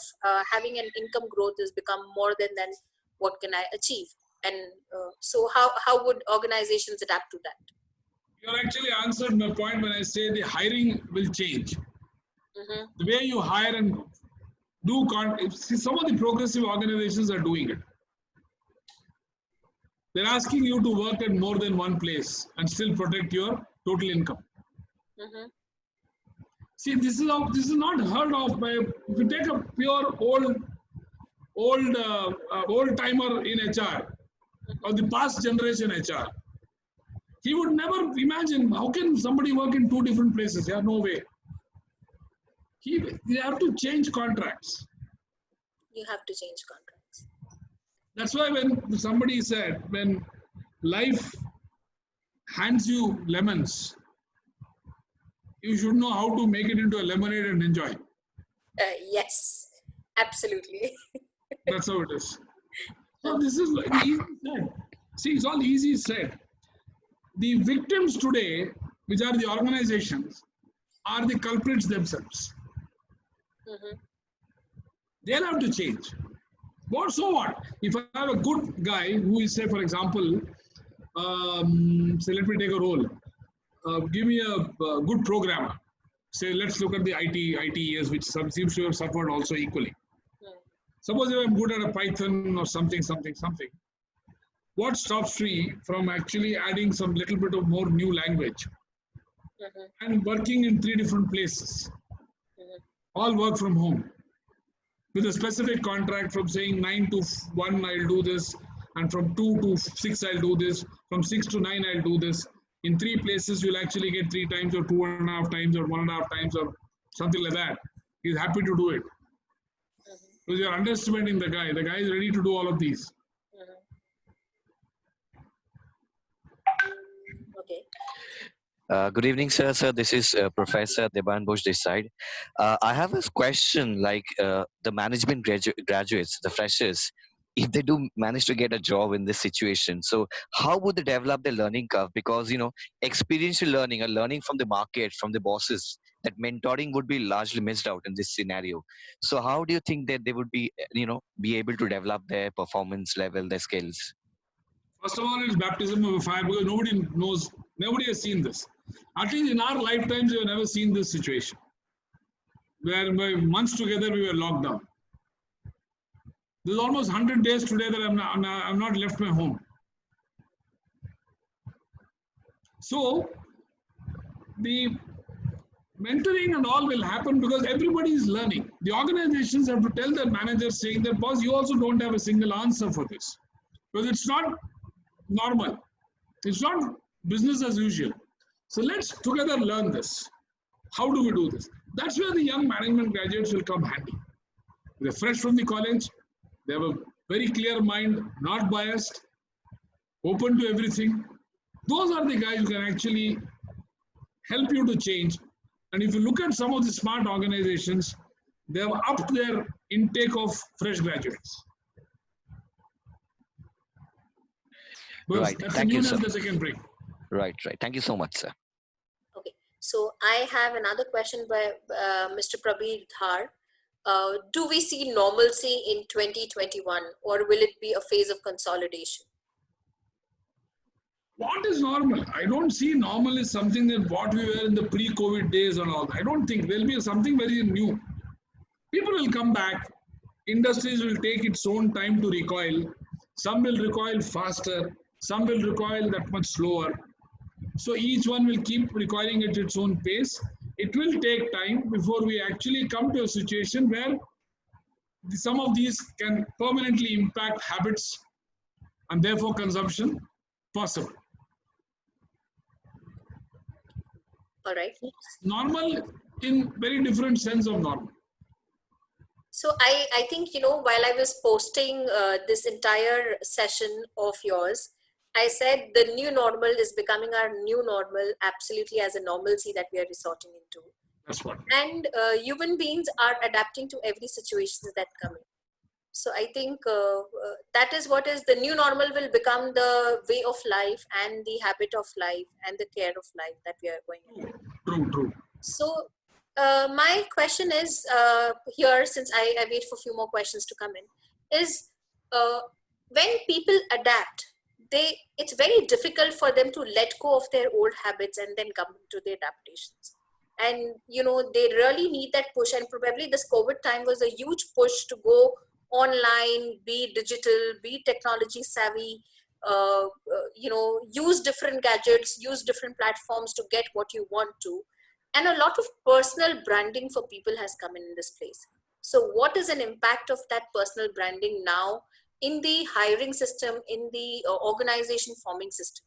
having an income growth has become more than what can I achieve. And so how would organizations adapt to that? You actually answered my point when I say the hiring will change. Mm-hmm. The way you hire and do, some of the progressive organizations are doing it. They're asking you to work at more than one place and still protect your total income. Mm-hmm. See, this is not heard of by. If you take a pure old timer in HR or the past generation HR, he would never imagine how can somebody work in 2 different places. Yeah, no way. You have to change contracts. You have to change contracts. That's why when somebody said, when life hands you lemons, you should know how to make it into a lemonade and enjoy. Yes, absolutely. That's how it is. So this is like easy said. See, it's all easy said. The victims today, which are the organizations, are the culprits themselves. Mm-hmm. They'll have to change. So what? If I have a good guy who is, say, for example, say, let me take a role. Give me a good programmer. Say, let's look at the IT years, which seems to have suffered also equally. Suppose if I'm good at a Python or something. What stops me from actually adding some little bit of more new language and working in 3 different places? All work from home with a specific contract from saying 9 to 1 I'll do this, and from 2 to 6 I'll do this, from 6 to 9 I'll do this. In 3 places you'll actually get 3 times or 2.5 times or 1.5 times or something like that. He's happy to do it. Because you're underestimating the guy. The guy is ready to do all of these. Okay. Good evening, sir. Sir, this is Professor Deban Bush this side. I have a question like the management graduates, the freshers, if they do manage to get a job in this situation, so how would they develop their learning curve? Because, experiential learning or learning from the market, from the bosses, that mentoring would be largely missed out in this scenario. So how do you think that they would be, be able to develop their performance level, their skills? First of all, it's baptism of fire because nobody has seen this. At least in our lifetimes, we have never seen this situation where months together we were locked down. There's almost 100 days today that I'm not left my home. So mentoring and all will happen because everybody is learning. The organizations have to tell their managers saying that, boss, you also don't have a single answer for this. Because it's not normal. It's not business as usual. So let's together learn this. How do we do this? That's where the young management graduates will come handy. They're fresh from the college. They have a very clear mind, not biased, open to everything. Those are the guys who can actually help you to change. And if you look at some of the smart organizations, they have upped their intake of fresh graduates. Because Right. that's Thank the you, newness sir. that they can bring. Right. Thank you so much, sir. So I have another question by Mr. Prabir Dhar. Do we see normalcy in 2021 or will it be a phase of consolidation? What is normal? I don't see normal is something that what we were in the pre-COVID days and all. I don't think there'll be something very new. People will come back. Industries will take its own time to recoil. Some will recoil faster. Some will recoil that much slower. So each one will keep recoiling at its own pace. It will take time before we actually come to a situation where some of these can permanently impact habits and therefore consumption possible. All right. Normal in very different sense of normal. So I think, while I was posting this entire session of yours, I said the new normal is becoming our new normal, absolutely as a normalcy that we are resorting into. That's what. And human beings are adapting to every situation that come in. So I think that is what is the new normal will become the way of life and the habit of life and the care of life that we are going into. True. So my question is here, since I wait for a few more questions to come in, is when people adapt, it's very difficult for them to let go of their old habits and then come to the adaptations. And, they really need that push. And probably this COVID time was a huge push to go online, be digital, be technology savvy, use different gadgets, use different platforms to get what you want to. And a lot of personal branding for people has come in this place. So what is an impact of that personal branding now in the hiring system, in the organization forming system?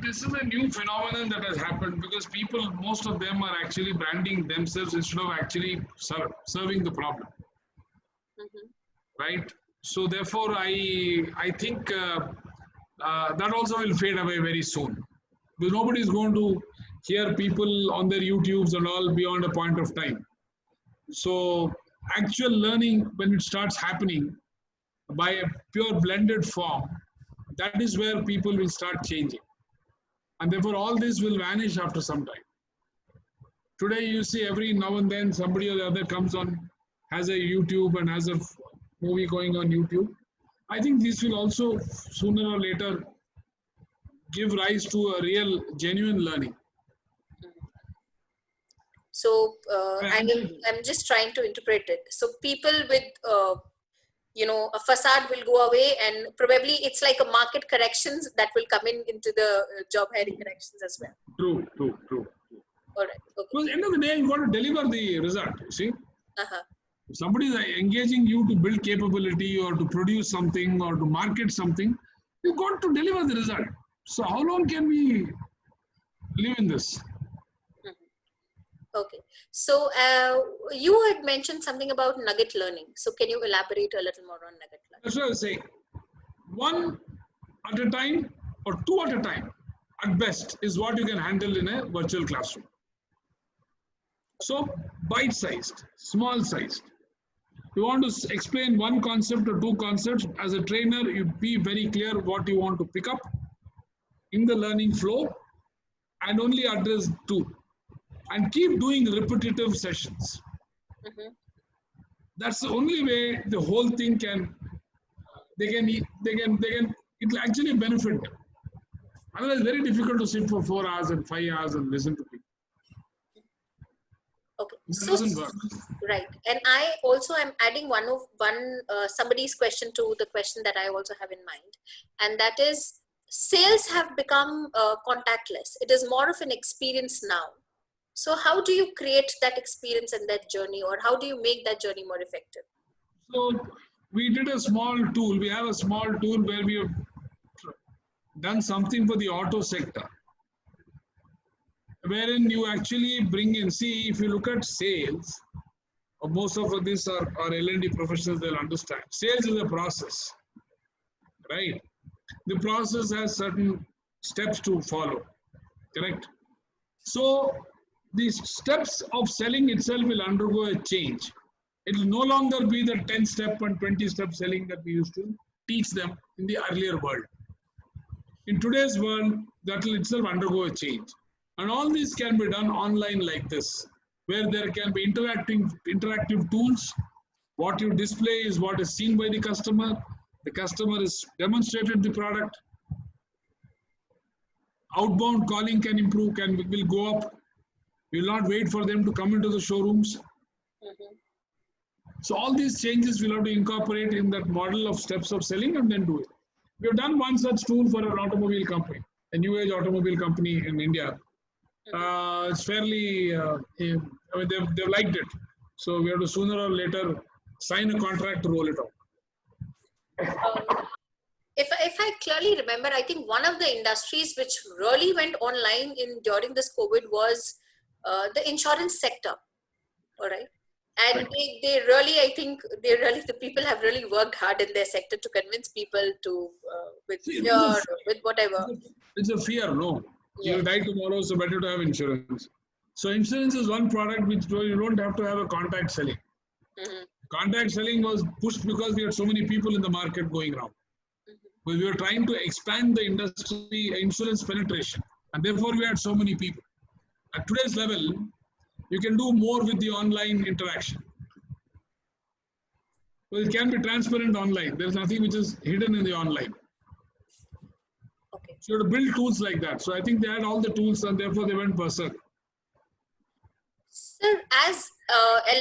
This is a new phenomenon that has happened because people, most of them are actually branding themselves instead of actually serving the problem. Right? So therefore, I think that also will fade away very soon. Because nobody is going to hear people on their YouTubes and all beyond a point of time. So actual learning, when it starts happening by a pure blended form, that is where people will start changing. And therefore, all this will vanish after some time. Today, you see every now and then somebody or the other comes on, has a YouTube and has a movie going on YouTube. I think this will also sooner or later give rise to a real, genuine learning. So I'm just trying to interpret it. So people with a facade will go away, and probably it's like a market corrections that will come into the job hiring corrections as well. True. All right. Okay. Because at the end of the day, you got to deliver the result. You see, if somebody is engaging you to build capability or to produce something or to market something, you got to deliver the result. So how long can we live in this? Okay. So you had mentioned something about nugget learning. So can you elaborate a little more on nugget learning? That's what I was saying. One at a time or two at a time at best is what you can handle in a virtual classroom. So bite-sized, small-sized. You want to explain one concept or two concepts. As a trainer, you be very clear what you want to pick up in the learning flow and only address two. And keep doing repetitive sessions. That's the only way the whole thing can, it will actually benefit them. Otherwise, it's very difficult to sit for 4 hours and 5 hours and listen to people. Okay. It doesn't work. Right. And I also am adding somebody's question to the question that I also have in mind. And that is, sales have become contactless. It is more of an experience now. So how do you create that experience and that journey, or how do you make that journey more effective? So we did a small tool. We have a small tool where we have done something for the auto sector, wherein you actually bring in, see, if you look at sales, most of this are L&D professionals, they'll understand. Sales is a process, right? The process has certain steps to follow, correct? So the steps of selling itself will undergo a change. It will no longer be the 10-step and 20-step selling that we used to teach them in the earlier world. In today's world, that will itself undergo a change. And all this can be done online like this, where there can be interactive tools. What you display is what is seen by the customer. The customer is demonstrated the product. Outbound calling can improve, will go up. We will not wait for them to come into the showrooms. So all these changes we'll have to incorporate in that model of steps of selling and then do it. We have done one such tool for an automobile company, a new age automobile company in India. It's fairly, I mean, they've liked it. So we have to sooner or later sign a contract to roll it out. If I clearly remember, I think one of the industries which really went online during this COVID was the insurance sector. All right. And they really, I think the people have really worked hard in their sector to convince people to, with fear, with whatever. It's a fear, no. Yeah. You'll die tomorrow, so better to have insurance. So insurance is one product which you don't have to have a contact selling. Contact selling was pushed because we had so many people in the market going around. But we were trying to expand the industry insurance penetration, and therefore we had so many people. At today's level, you can do more with the online interaction. Well, it can be transparent online. There's nothing which is hidden in the online. Okay. So you have to build tools like that. So I think they had all the tools and therefore they went berserk. Sir, as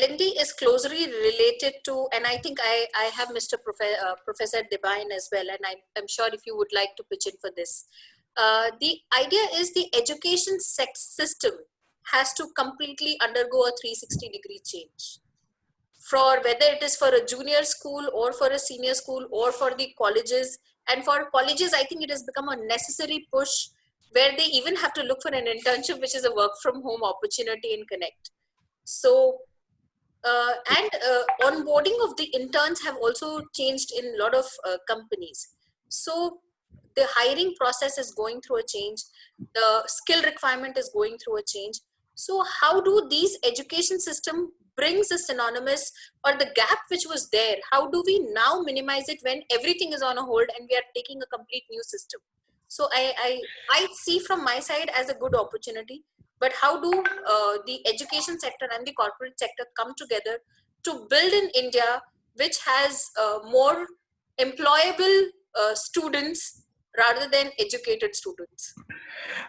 L&D is closely related to, and I think I have Mr. Professor Devine as well, and I'm sure if you would like to pitch in for this. The idea is the education system has to completely undergo a 360-degree change. For whether it is for a junior school or for a senior school or for the colleges. And for colleges, I think it has become a necessary push where they even have to look for an internship, which is a work from home opportunity in Connect. So, onboarding of the interns have also changed in a lot of companies. So the hiring process is going through a change. The skill requirement is going through a change. So how do these education system brings a synonymous or the gap which was there? How do we now minimize it when everything is on a hold and we are taking a complete new system? So I see from my side as a good opportunity, but how do the education sector and the corporate sector come together to build in India, which has more employable students rather than educated students?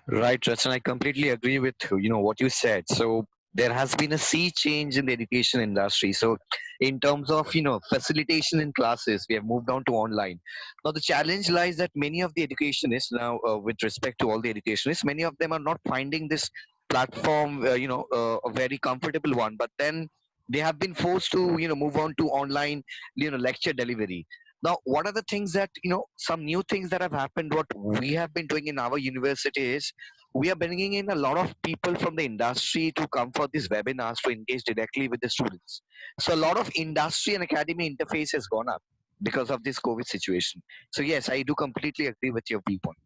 Right, Rachan, I completely agree with what you said. So there has been a sea change in the education industry. So in terms of facilitation in classes, we have moved on to online. Now the challenge lies that many of the educationists now, with respect to all the educationists, many of them are not finding this platform, a very comfortable one. But then they have been forced to move on to online, lecture delivery. Now, what are the things that, some new things that have happened? What we have been doing in our university is we are bringing in a lot of people from the industry to come for these webinars to engage directly with the students. So a lot of industry and academy interface has gone up because of this COVID situation. So yes, I do completely agree with your viewpoint.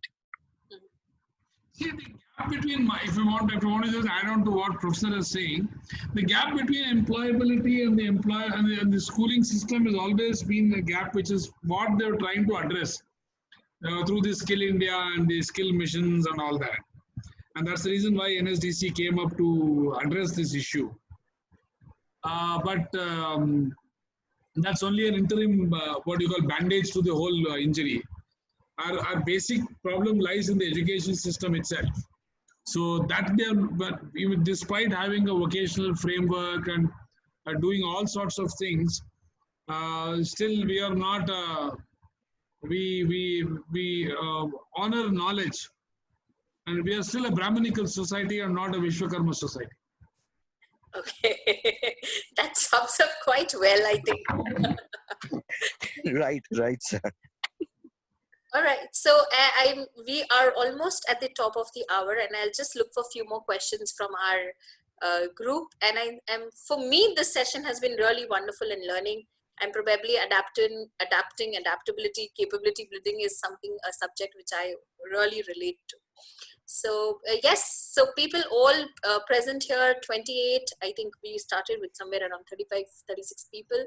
See, the gap between, if you want to just add on to what Professor is saying, the gap between employability and the schooling system has always been a gap which is what they're trying to address through the Skill India and the skill missions and all that. And that's the reason why NSDC came up to address this issue. But that's only an interim, what you call bandage to the whole injury. Our basic problem lies in the education system itself. So that but even despite having a vocational framework and doing all sorts of things, still we are not we honor knowledge, and we are still a Brahminical society and not a Vishwakarma society. Okay, that sums up quite well, I think. Right, sir. All right, so we are almost at the top of the hour, and I'll just look for a few more questions from our group. And for me, this session has been really wonderful in learning, and probably adaptability, capability building is a subject which I really relate to. So yes, so people all present here, 28. I think we started with somewhere around 35, 36 people.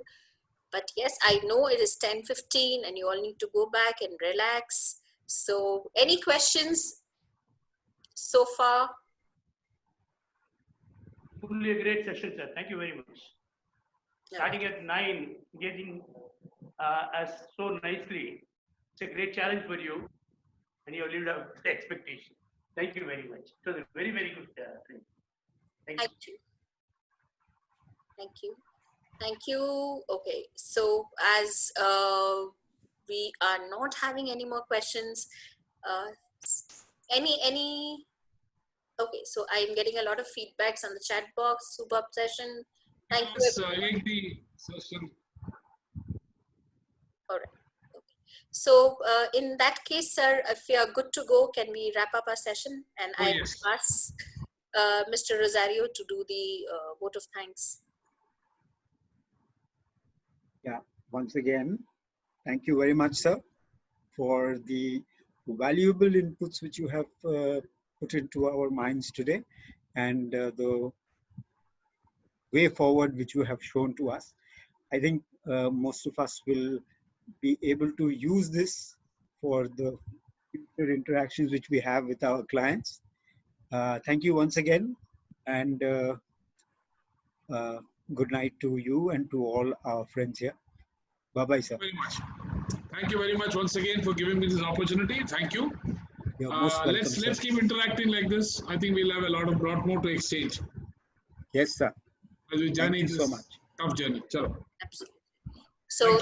But yes, I know it is 10:15 and you all need to go back and relax. So any questions so far? Truly a great session, sir. Thank you very much. Starting at 9, getting us so nicely. It's a great challenge for you, and you have lived up to the expectation. Thank you very much. It was a very, very good thing. Thank you. Thank you. Thank you. Okay, so as we are not having any more questions, any okay, so I'm getting a lot of feedbacks on the chat box. Superb session. Thank you. End the session. All right. Okay. So in that case, sir, if we are good to go, can we wrap up our session? And I yes. ask Mr. Rosario to do the vote of thanks. Yeah, once again, thank you very much, sir, for the valuable inputs which you have put into our minds today, and the way forward which you have shown to us. I think most of us will be able to use this for the future interactions which we have with our clients. Thank you once again, and good night to you and to all our friends here. Bye-bye, sir. Very much. Thank you very much once again for giving me this opportunity. Thank you. You're most welcome, let's keep interacting like this. I think we'll have a lot more to exchange. Yes, sir. As we journey Thank you so this much. tough journey. Chalo. Absolutely. So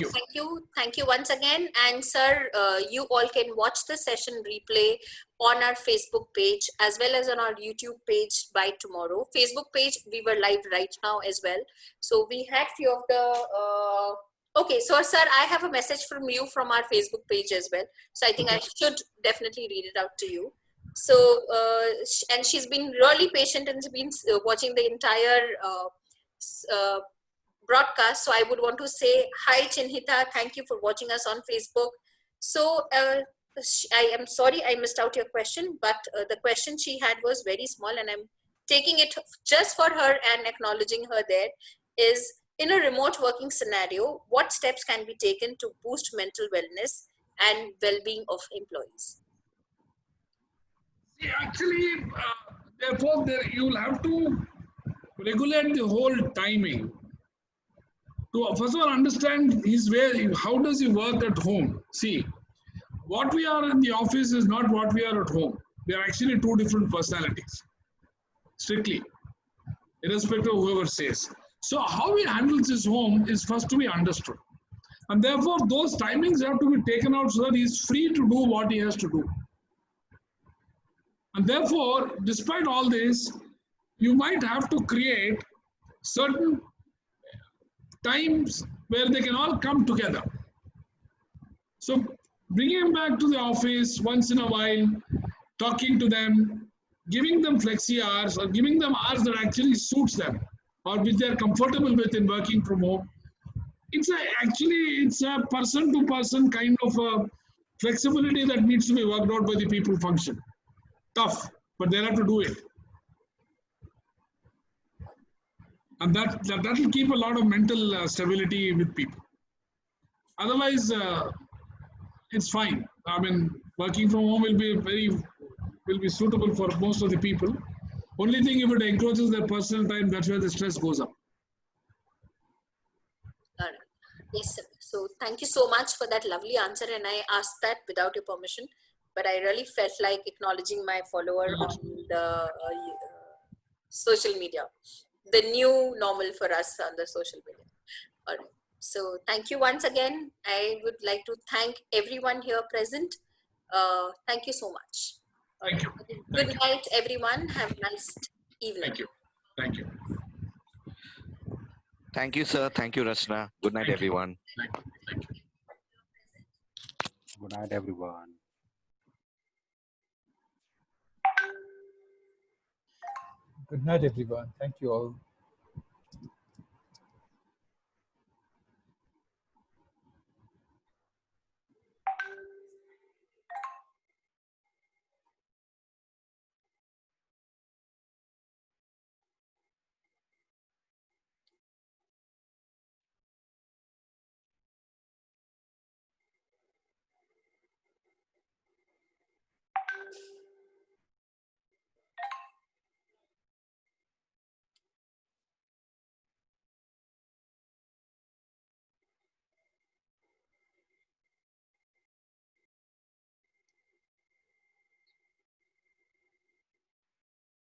thank you once again. And sir, you all can watch the session replay on our Facebook page as well as on our YouTube page by tomorrow. Facebook page, we were live right now as well. So we had few of the, okay, so sir, I have a message from you from our Facebook page as well. So I think I should definitely read it out to you. So, and she's been really patient and she's been watching the entire broadcast. So I would want to say, hi Chinhita, thank you for watching us on Facebook. So I am sorry I missed out your question, but the question she had was very small and I'm taking it just for her and acknowledging her there is, in a remote working scenario, what steps can be taken to boost mental wellness and well-being of employees? See, actually, therefore, you will have to regulate the whole timing. To first of all understand his way, how does he work at home? See, what we are in the office is not what we are at home. We are actually two different personalities, strictly, irrespective of whoever says. So how he handles his home is first to be understood. And therefore, those timings have to be taken out so that he is free to do what he has to do. And therefore, despite all this, you might have to create certain times where they can all come together. So bringing them back to the office once in a while, talking to them, giving them flexi hours or giving them hours that actually suits them or which they're comfortable with in working from home. It's a person to person kind of a flexibility that needs to be worked out by the people function. Tough, but they have to do it. And that will keep a lot of mental stability with people. Otherwise, it's fine. I mean, working from home will be suitable for most of the people. Only thing, if it encroaches their personal time, that's where the stress goes up. All right. Yes, sir. So thank you so much for that lovely answer. And I asked that without your permission, but I really felt like acknowledging my follower on the social media. The new normal for us on the social media. All right. So thank you once again. I would like to thank everyone here present. Thank you so much. Thank you. Good night, everyone. Have a nice evening. Thank you. Thank you. Thank you, sir. Thank you, Rachna. Good night, Thank you. everyone. Thank you. Thank you. Good night, everyone. Good night, everyone. Thank you all.